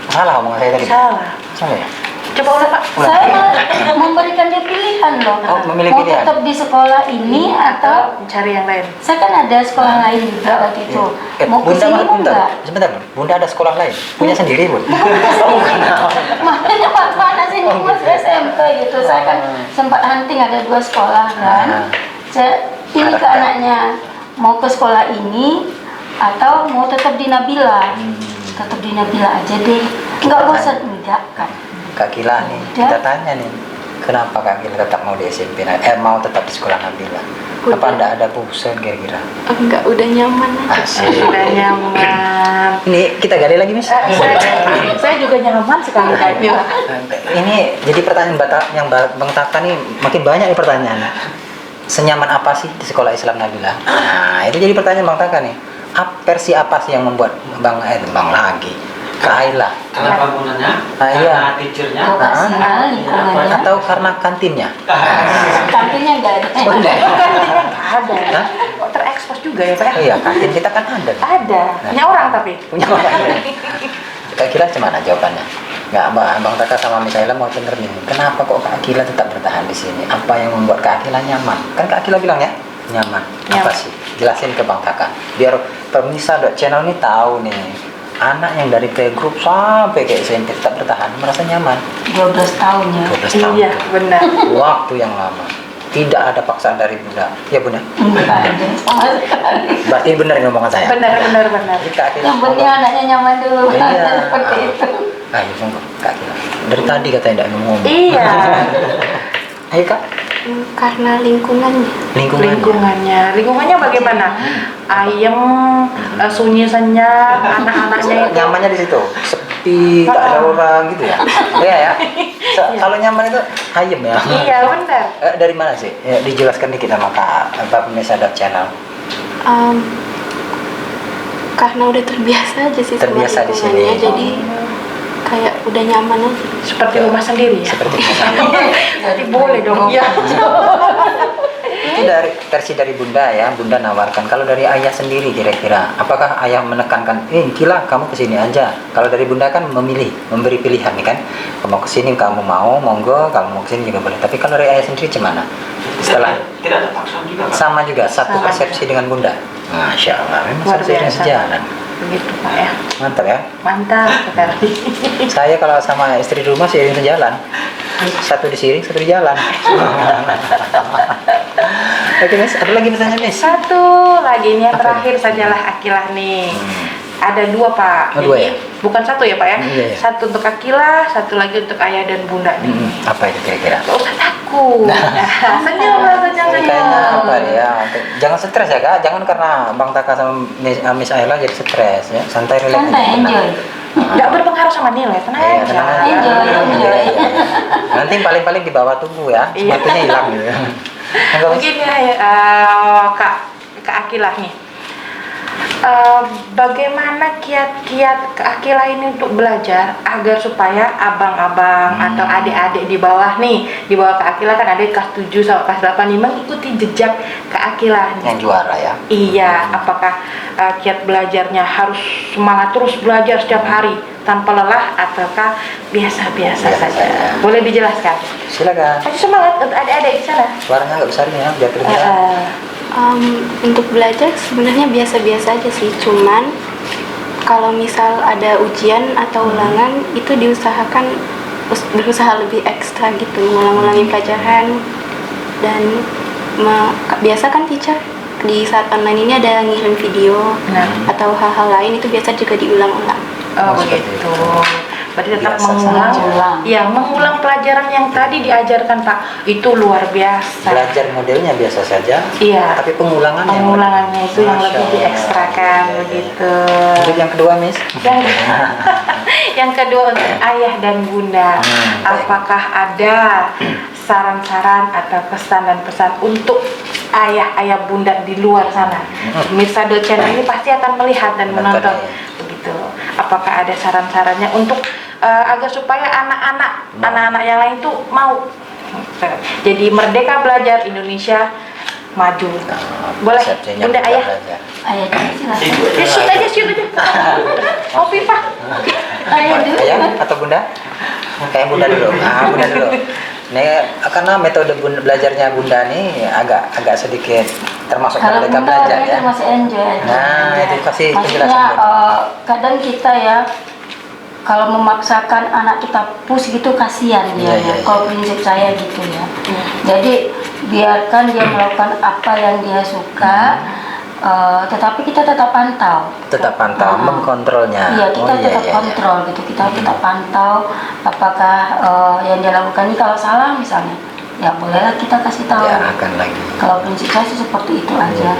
Salah omongan saya tadi. Salah. Salah ya? Coba ulang Pak. Ulang. Saya malah memberikan dia pilihan loh. Oh, memilih mau pilihan. tetap di sekolah ini atau Mencari yang lain. saya kan ada sekolah lain juga waktu itu. Mau Bunda kesini mau bentar, nggak? sebentar. Bunda ada sekolah lain? Punya sendiri, Bun? Makanya mana sih masih SMP gitu. Saya kan sempat hunting ada 2 sekolah kan. Saya pilih ke anaknya mau ke sekolah ini atau mau tetap di Nabila. Tetap di Nabila aja deh. Enggak bosan enggak kan. Kak Akila nih, kita tanya nih. Kenapa Kak Akila tetap mau di SMP? Mau tetap di sekolah Nabila? Apa Udah. Anda ada bosan kira-kira? Enggak, udah nyaman aja. Asik. Sudah nyaman. Ini kita gali lagi, Miss. Saya juga nyaman sekali Nabila. Ini jadi pertanyaan yang Bang Taka nih makin banyak nih pertanyaan. Senyaman apa sih di sekolah Islam Nabila? Nah, itu jadi pertanyaan Bang Taka nih. Versi apa sih yang membuat Bang lagi? Kak Aila. Kenapa gunanya? Iya. Karena teachernya. Profesional lingkungannya. Atau karena kantinnya? Kantinnya enggak ada. Ada. Hah? Kok terekspos juga ya Pak? Iya, kantin kita kan ada. Ada. Punya orang tapi. Punya orang. Kak Akila gimana jawabannya? Nggak, Bang Taka sama Miss Aila mau denger nih. Kenapa kok Kak Akila tetap bertahan di sini? Apa yang membuat Kak Akila nyaman? Kan Kak Akila bilang ya, nyaman. Apa Nyaman. sih? Jelasin ke Bang Taka. Biar pemirsa channel ini tahu nih. Anak yang dari playgroup sampai ke SMP tetap bertahan, merasa nyaman. 12 tahun ya. 12 tahun. Iya, benar. Waktu yang lama. Tidak ada paksaan dari Bunda. Ya Bunda. Enggak ada sama sekali. Berarti benar ini omongan saya. Benar. Jadi Kak Akila. Yang penting anaknya nyaman dulu. Iya. Seperti itu. Ayo monggo Kak Akila. Dari tadi katanya tidak ngomong. Iya. Ayo Kak. Karena lingkungannya. Lingkungannya bagaimana? Ayam, sunyi senyap, anak-anaknya itu. Nyamannya di situ. Sepi, tak ada orang gitu ya. Iya ya. Kalau nyaman itu ayem ya. Iya benar. Dari mana sih? Ya, dijelaskan dikit sama Kak pemirsa channel. Karena udah terbiasa aja sih Terbiasa sama di sini. lingkungannya, jadi kayak udah nyaman aja. Seperti rumah sendiri ya. Seperti itu. Jadi boleh dong. Iya. Itu dari versi dari Bunda ya. Bunda nawarkan. Kalau dari ayah sendiri kira-kira, apakah ayah menekankan, Kila kamu kesini aja. Kalau dari Bunda kan memilih, memberi pilihan nih kan. Kamu kesini kamu mau, monggo. Kalau mau kesini juga boleh. Tapi kalau dari ayah sendiri gimana? Setelah Tidak ada paksaan juga kan? sama juga satu Sama persepsi dengan Bunda. Masya Allah, memang Luar seiring biasa. sejalan. Begitu Pak ya. Mantap ya. Mantap sekali. Saya kalau sama istri di rumah seiring sejalan. Satu di sini, satu di jalan. Oke Miss, ada lagi pertanyaan Miss? Satu lagi ini yang Apa terakhir sajalah Akilah nih. Ada 2 Pak. Oh, 2 Jadi, ya? bukan 1 ya Pak ya? Iya, iya. Satu untuk Akilah, satu lagi untuk ayah dan bunda nih. Apa itu kira-kira? Gak usah takut. Senyum lah saja senyum. Kayaknya apa ya? Jangan stres ya Kak, jangan karena Bang Taka sama Miss Ayla jadi stres ya. Santai relax. Santai, enjoy. Gak berpengaruh sama nilai, tenang Iya, aja. tenang aja. Enjoy, enjoy. Iya. Nanti paling-paling di bawah tubuh ya, Iya. sepatunya hilang gitu. Enggak, Miss? Mungkin ya Kak Akilah nih. bagaimana kiat-kiat Kak Akila ini untuk belajar agar supaya abang-abang atau adik-adik di bawah nih, di bawah Kak Akila kan ada kelas 7 sampai kelas 8 nih, mengikuti jejak Kak Akila nih. Yang juara ya. Iya, apakah kiat belajarnya harus semangat terus belajar setiap hari tanpa lelah ataukah biasa-biasa saja? Boleh dijelaskan? Silakan. Kasih semangat untuk adik-adik di sana. Suaranya nggak besar nih ya, biar kedengeran. Untuk belajar sebenarnya biasa-biasa aja sih, cuman kalau misal ada ujian atau ulangan itu diusahakan berusaha lebih ekstra gitu, ngulang-ngulangin pelajaran. Dan biasa kan teacher di saat online ini ada ngirim video atau hal-hal lain, itu biasa juga diulang-ulang. Oh begitu. Berarti tetap Biasa mengulang, saja. ya mengulang pelajaran yang tadi diajarkan Pak. Itu luar biasa. Belajar modelnya biasa saja. Iya. Tapi pengulangannya. Pengulangannya itu yang Masya lebih Allah. diekstrakan Iya, iya. begitu. Untuk yang kedua, Miss. Dan yang kedua untuk ayah dan bunda, apakah ada saran-saran atau pesan dan pesan untuk ayah bunda di luar sana? Mirsa Channel ini pasti akan melihat dan menonton begitu. Apakah ada saran-sarannya untuk agar supaya anak-anak yang lain tuh mau jadi merdeka belajar, Indonesia maju? Boleh, Persepsinya bunda, juga ayah? belajar. Ayah dulu silakan. Ya, shoot aja. Kopi Pak. Ayah dulu. Ayah atau bunda? Kayak bunda dulu. Bunda dulu. Nih, karena metode belajarnya bunda nih agak sedikit termasuk Kalau merdeka bunda belajar orangnya ya. masih enjoy aja. Nah, itu kasih Maksudnya penjelasan. Bun. kadang kita ya kalau memaksakan anak kita push gitu kasihan dia. Iya. Kalau prinsip saya gitu ya. Jadi biarkan dia melakukan apa yang dia suka, tetapi kita tetap pantau. Tetap pantau, mengkontrolnya. Iya, kita Oh, tetap kontrol gitu. Kita tetap pantau apakah yang dia lakukan ini kalau salah misalnya, ya bolehlah kita kasih tahu. Diarahkan lagi. Kalau prinsip saya sih seperti itu aja.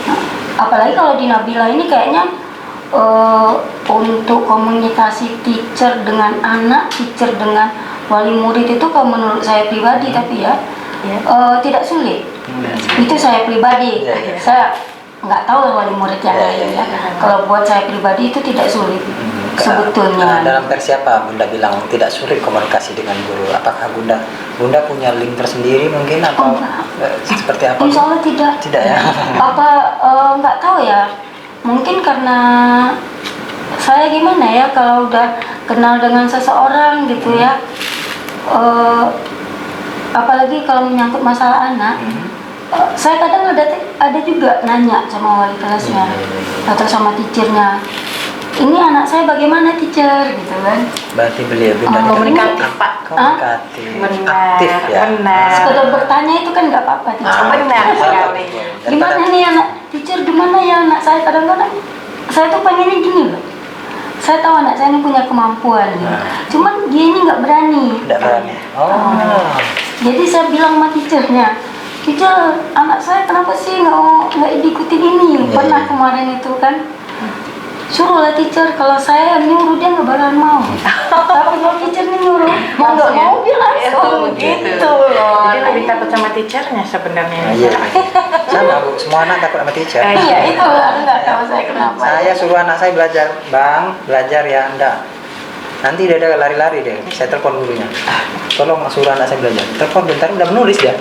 Nah, apalagi kalau di Nabila ini kayaknya untuk komunikasi teacher dengan anak, teacher dengan wali murid itu kalau menurut saya pribadi tapi ya tidak sulit. Itu saya pribadi. Iya. Saya nggak tahu wali murid yang lain ya. Kalau buat saya pribadi itu tidak sulit sebetulnya. Dalam versi apa Bunda bilang tidak sulit komunikasi dengan guru? Apakah Bunda punya link tersendiri mungkin atau seperti apa? Insya Allah tidak. Tidak ya. Apa nggak tahu ya. Mungkin karena saya gimana ya kalau udah kenal dengan seseorang gitu ya. Apalagi kalau menyangkut masalah anak. Saya kadang ada juga nanya sama wali kelasnya atau sama teachernya, ini anak saya bagaimana teacher gitu kan. Berarti beliau Bunda Komunikatif Pak. komunikatif, Benar, aktif ya. benar. Sekedar bertanya itu kan nggak apa-apa teacher. Benar sekali. Gimana nih anak teacher, gimana ya anak saya, kadang-kadang saya tuh pengennya gini loh, saya tahu anak saya ini punya kemampuan gitu. Cuman dia ini nggak berani. Tidak berani. Oh. Jadi saya bilang sama teachernya, teacher, anak saya kenapa sih nggak diikutin ini? Pernah kemarin itu kan, suruhlah teacher, kalau saya nyuruh dia nggak bakalan mau. Tapi kalau teacher ini nyuruh, mau nggak mau dia langsung gitu loh. Jadi lebih takut sama teachernya sebenarnya. Iya. Sama Bu, semua anak takut sama teacher. Iya itu nggak tahu saya kenapa. Saya suruh anak saya belajar, Bang, belajar ya, enggak. Nanti dia ada lari-lari deh, saya telepon gurunya. Tolong suruh anak saya belajar. Telepon bentar udah menulis dia.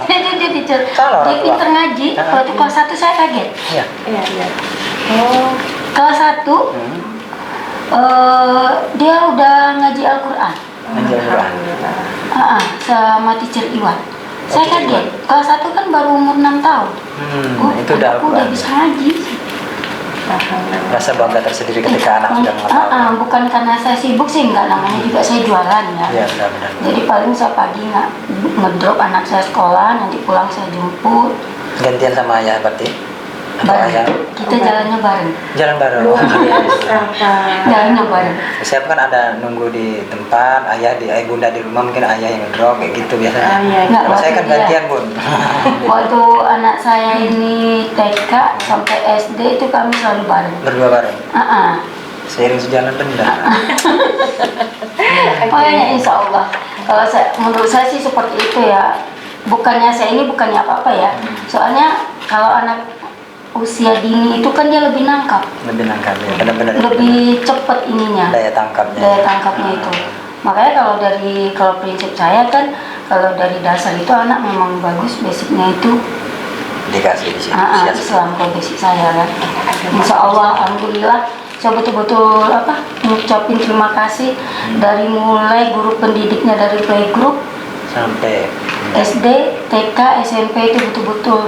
Dia teacher, Salah orang dia tua. pinter ngaji. Waktu kelas 1 saya kaget. Iya. Iya. Oh, Kelas 1 dia udah ngaji Al-Quran. Ngaji Al-Quran. Sama teacher Iwan. Saya teacher kaget. Kelas 1 kan baru umur 6 tahun. Itu udah aku udah Al-Quran. bisa ngaji. Rasa bangga tersendiri ketika anak sudah mengetahui. Bukan karena saya sibuk sih, enggak, namanya juga saya jualan ya. Iya, benar-benar. Jadi paling saya pagi nggak ngedrop anak saya sekolah, nanti pulang saya jemput. Gantian sama ayah berarti? Atau ayah? Kita jalannya bareng. Jalan bareng. luar biasa Pak. Jalannya bareng. Saya kan ada nunggu di tempat, ayah bunda di rumah, mungkin ayah yang ngedrop kayak gitu biasanya. Iya. Nggak, Kalau saya waktu kan dia- gantian Bun. Waktu anak saya ini TK sampai SD itu kami selalu bareng. Berdua bareng. Seiring sejalan benar. Makanya insya Allah, kalau menurut saya sih seperti itu ya. Bukannya saya ini bukannya apa-apa ya. Soalnya kalau anak usia dini itu kan dia lebih nangkap, Lebih nangkap ya, benar-benar. lebih cepat ininya. Daya tangkapnya. Daya tangkapnya itu. Makanya kalau prinsip saya kan, kalau dari dasar itu anak memang bagus, basicnya itu Dikasih di sini. Islam kalau basic saya kan. Insya Allah, alhamdulillah, saya betul-betul ngucapin terima kasih dari mulai guru pendidiknya dari playgroup Sampai SD, TK, SMP itu betul-betul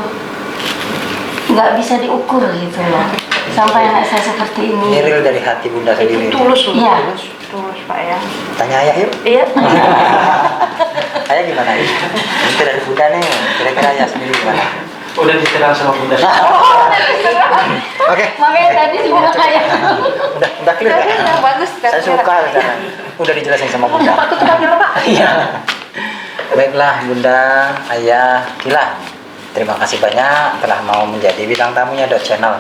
nggak bisa diukur gitu loh. Sampai anak saya seperti ini ini. real dari hati bunda Itu sendiri. tulus loh. Iya. Tulus Pak ya. Tanya ayah yuk. Iya. Ayah gimana ya? Itu dari bunda nih, kira-kira ayah sendiri gimana? Udah diserang sama bunda. Oke. Makanya tadi dibilang kayak Udah clear Tapi kan? yang bagus. Saya suka sekarang. Udah dijelasin sama Oh, bunda. Pak tutup aja Pak. Iya. Baiklah bunda, ayah, Kila. Terima kasih banyak telah mau menjadi bintang tamunya Channel.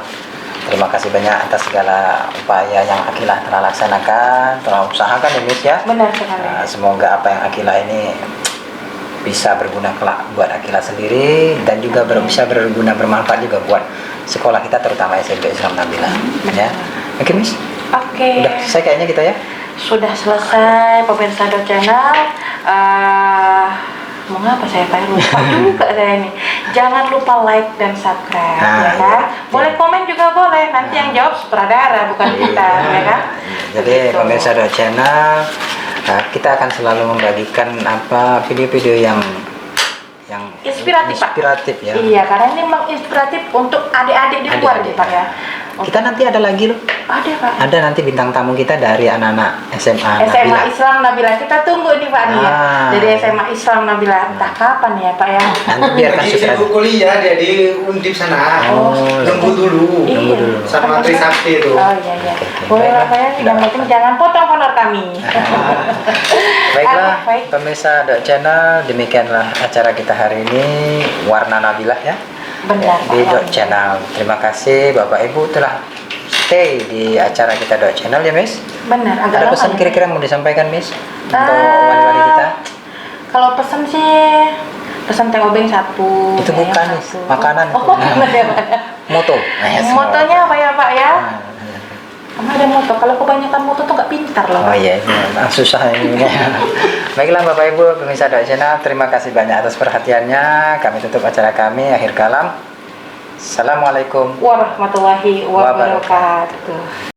Terima kasih banyak atas segala upaya yang Akila telah laksanakan, telah usahakan ya Miss ya. Benar sekali. Semoga apa yang Akila ini bisa berguna kelak buat Akila sendiri dan juga bisa berguna bermanfaat juga buat sekolah kita terutama SMP Islam Nabila. Ya. Oke Miss. Oke. Udah selesai kayaknya kita ya. Sudah selesai pemirsa Channel. Mau ngapa saya Pak? Lupa juga saya ini. Jangan lupa like dan subscribe ya kan. Boleh komen juga boleh. Nanti yang jawab sutradara bukan kita ya kan. Jadi Begitu. pemirsa Channel, kita akan selalu membagikan video-video yang Inspiratif, Pak. inspiratif ya. Iya, karena ini menginspiratif untuk adik-adik di luar Adik-adik. nih Pak ya. Kita nanti ada lagi loh. Ada Pak. Ada nanti bintang tamu kita dari anak-anak SMA SMA Nabila. Islam Nabila, kita tunggu nih Pak nih ya. Ah. Dari SMA Islam Nabila, entah kapan ya Pak ya. Nanti biarkan Lagi sutradara. sibuk kuliah dia di Undip sana. Oh, Nunggu dulu. Nunggu Iya. dulu. Sama Trisakti itu. Oh iya iya. Oke, oke. Boleh lah Baiklah. Pak ya. Yang penting jangan potong honor kami. Baiklah, Baik. pemirsa Channel, demikianlah acara kita hari ini, Warna Nabilah ya. Benar Di Pak. Channel. Terima kasih Bapak Ibu telah stay di acara kita Channel ya Miss. Benar, agak Ada lama pesan ya. kira-kira mau disampaikan Miss untuk Ah, wali-wali kita? Kalau pesan sih pesan teh obeng satu. Itu ya, bukan, yang Miss. satu. Makanan Oh, itu. benar ya Pak. Moto. Motonya apa ya Pak ya? Nah, Karena ada moto. Kalau kebanyakan moto tuh nggak pintar loh. Oh iya, susah ini. Baiklah Bapak Ibu pemirsa Channel, terima kasih banyak atas perhatiannya. Kami tutup acara kami, akhir kalam. Assalamualaikum Warahmatullahi wabarakatuh.